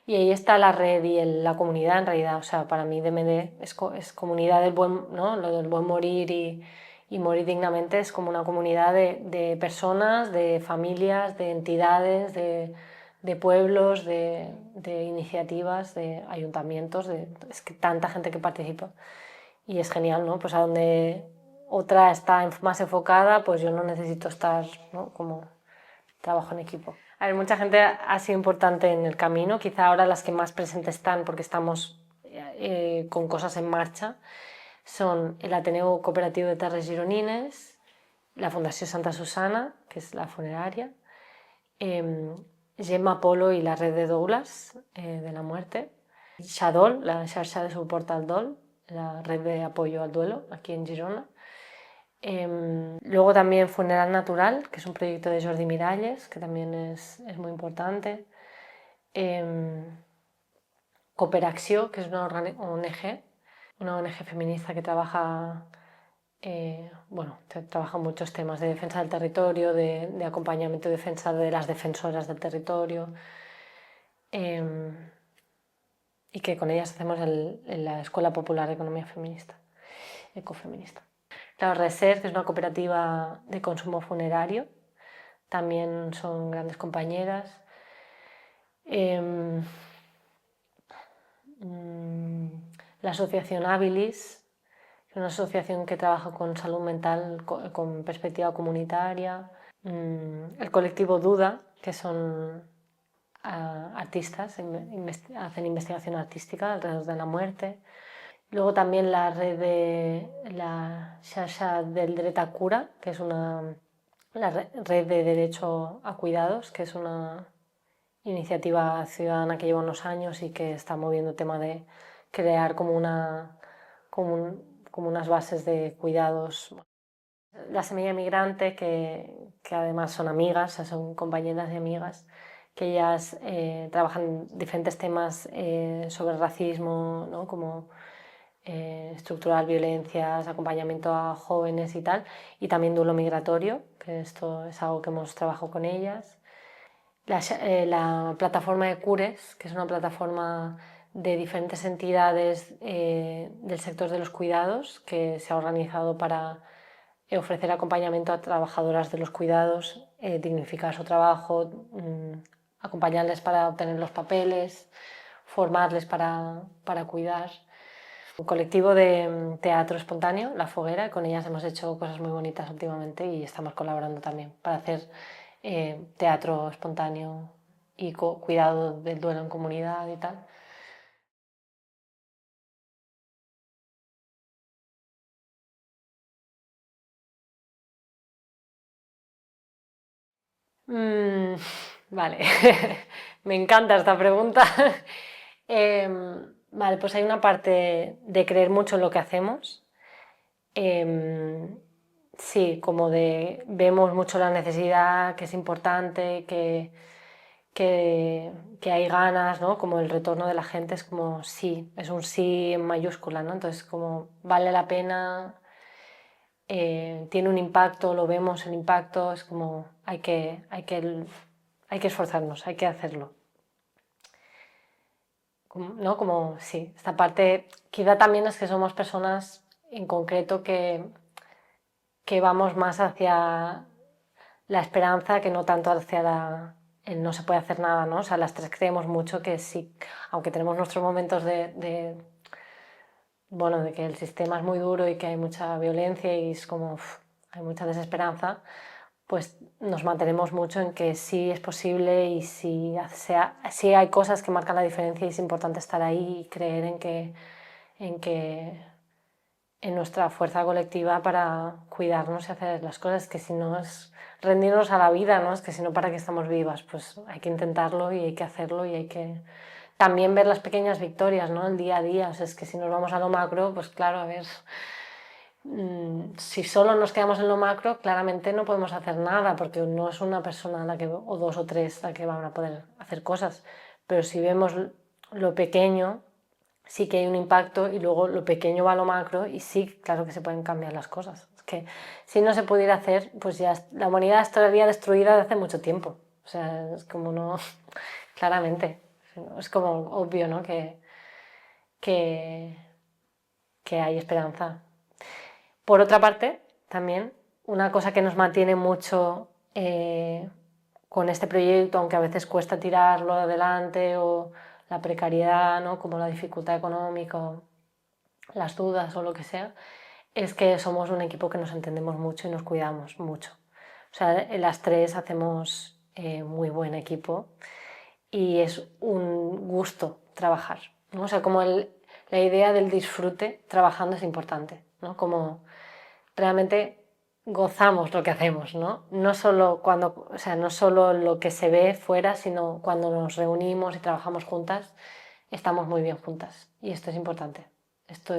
Y ahí está la red y la comunidad en realidad. O sea, para mí DMD es comunidad del buen, ¿no?, lo del buen morir y morir dignamente. Es como una comunidad de personas, de familias, de entidades, de pueblos, de iniciativas, de ayuntamientos. Es que tanta gente que participa y es genial, ¿no? Pues a donde otra está más enfocada, pues yo no necesito estar, ¿no?, como trabajo en equipo. A ver, mucha gente ha sido importante en el camino, quizá ahora las que más presentes están porque estamos con cosas en marcha son el Ateneo Cooperativo de Terres Gironines, la Fundación Santa Susana, que es la funeraria, Gemma Polo y la Red de Douglas de la muerte, Xadol, la xarxa de suport al dol, la red de apoyo al duelo aquí en Girona. Luego también Funeral Natural, que es un proyecto de Jordi Miralles, que también es muy importante. Cooperacció, que es una ONG feminista que trabaja, trabaja muchos temas de defensa del territorio, de acompañamiento y defensa de las defensoras del territorio. Y que con ellas hacemos la Escuela Popular de Economía Feminista, ecofeminista. La Reser, que es una cooperativa de consumo funerario, también son grandes compañeras. La asociación Habilis, que es una asociación que trabaja con salud mental con perspectiva comunitaria. El colectivo Duda, que son artistas, hacen investigación artística alrededor de la muerte. Luego también la red de la xarxa del dret a cura, que es la red de derecho a cuidados, que es una iniciativa ciudadana que lleva unos años y que está moviendo el tema de crear como unas bases de cuidados. La Semilla Migrante, que además son amigas, son compañeras y amigas, que ellas trabajan diferentes temas sobre racismo, ¿no?, como estructural, violencias, acompañamiento a jóvenes y tal, y también duelo migratorio, que esto es algo que hemos trabajado con ellas. La plataforma de Cures, que es una plataforma de diferentes entidades del sector de los cuidados, que se ha organizado para ofrecer acompañamiento a trabajadoras de los cuidados, dignificar su trabajo, acompañarles para obtener los papeles, formarles para cuidar. Un colectivo de teatro espontáneo, La Foguera, con ellas hemos hecho cosas muy bonitas últimamente y estamos colaborando también para hacer teatro espontáneo y cuidado del duelo en comunidad y tal. Vale, me encanta esta pregunta. Vale, pues hay una parte de creer mucho en lo que hacemos. Sí, como de vemos mucho la necesidad, que es importante, que hay ganas, ¿no? Como el retorno de la gente es como sí, es un sí en mayúscula, ¿no? Entonces como vale la pena, tiene un impacto, lo vemos el impacto, es como hay que esforzarnos, hay que hacerlo. ¿No? Como sí, esta parte quizá también es que somos personas en concreto que vamos más hacia la esperanza que no tanto hacia el no se puede hacer nada, ¿no? O sea, las tres creemos mucho que sí, aunque tenemos nuestros momentos bueno, de que el sistema es muy duro y que hay mucha violencia y es como hay mucha desesperanza, pues nos mantenemos mucho en que sí es posible y sí hay cosas que marcan la diferencia y es importante estar ahí y creer en nuestra fuerza colectiva para cuidarnos y hacer las cosas, que si no es rendirnos a la vida, ¿no? Es que si no, ¿para qué estamos vivas? Pues hay que intentarlo y hay que hacerlo y hay que también ver las pequeñas victorias, ¿no? El día a día, o sea, es que si nos vamos a lo macro, pues claro, a ver, si solo nos quedamos en lo macro, claramente no podemos hacer nada, porque no es una persona o dos o tres la que van a poder hacer cosas, pero si vemos lo pequeño, sí que hay un impacto y luego lo pequeño va a lo macro y sí, claro que se pueden cambiar las cosas. Es que si no se pudiera hacer, pues ya la humanidad estaría destruida desde hace mucho tiempo. O sea, es como no, claramente, es como obvio, ¿no? Que, que hay esperanza. Por otra parte, también, una cosa que nos mantiene mucho con este proyecto, aunque a veces cuesta tirarlo adelante, o la precariedad, ¿no? Como la dificultad económica, las dudas o lo que sea, es que somos un equipo que nos entendemos mucho y nos cuidamos mucho. O sea, las tres hacemos muy buen equipo y es un gusto trabajar, ¿no? O sea, como la idea del disfrute trabajando es importante, ¿no? Como realmente gozamos lo que hacemos, ¿no? No solo o sea, no solo lo que se ve fuera, sino cuando nos reunimos y trabajamos juntas, estamos muy bien juntas y esto es importante. Esto,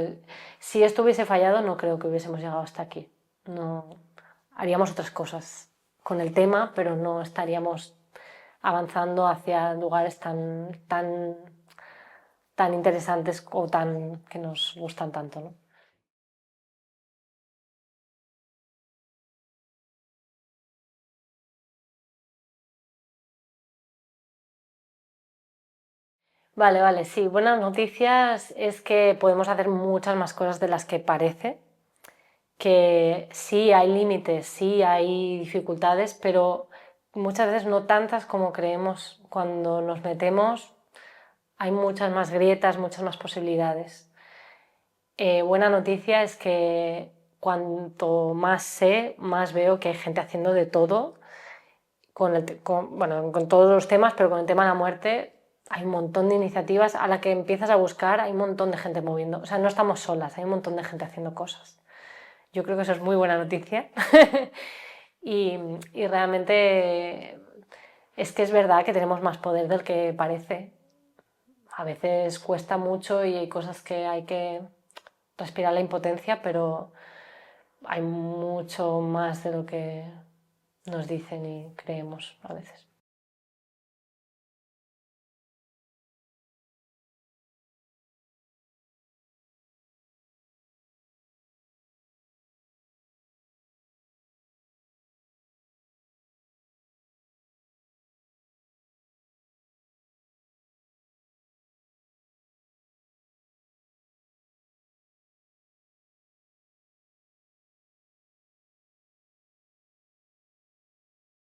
si esto hubiese fallado, no creo que hubiésemos llegado hasta aquí. No, haríamos otras cosas con el tema, pero no estaríamos avanzando hacia lugares tan interesantes o que nos gustan tanto, ¿no? Vale, vale, sí. Buenas noticias es que podemos hacer muchas más cosas de las que parece, que sí hay límites, sí hay dificultades, pero muchas veces no tantas como creemos. Cuando nos metemos hay muchas más grietas, muchas más posibilidades. Buena noticia es que cuanto más sé, más veo que hay gente haciendo de todo bueno, con todos los temas, pero con el tema de la muerte hay un montón de iniciativas a la que empiezas a buscar, hay un montón de gente moviendo, o sea, no estamos solas, hay un montón de gente haciendo cosas. Yo creo que eso es muy buena noticia y realmente es que es verdad que tenemos más poder del que parece. A veces cuesta mucho y hay cosas que hay que respirar la impotencia, pero hay mucho más de lo que nos dicen y creemos a veces.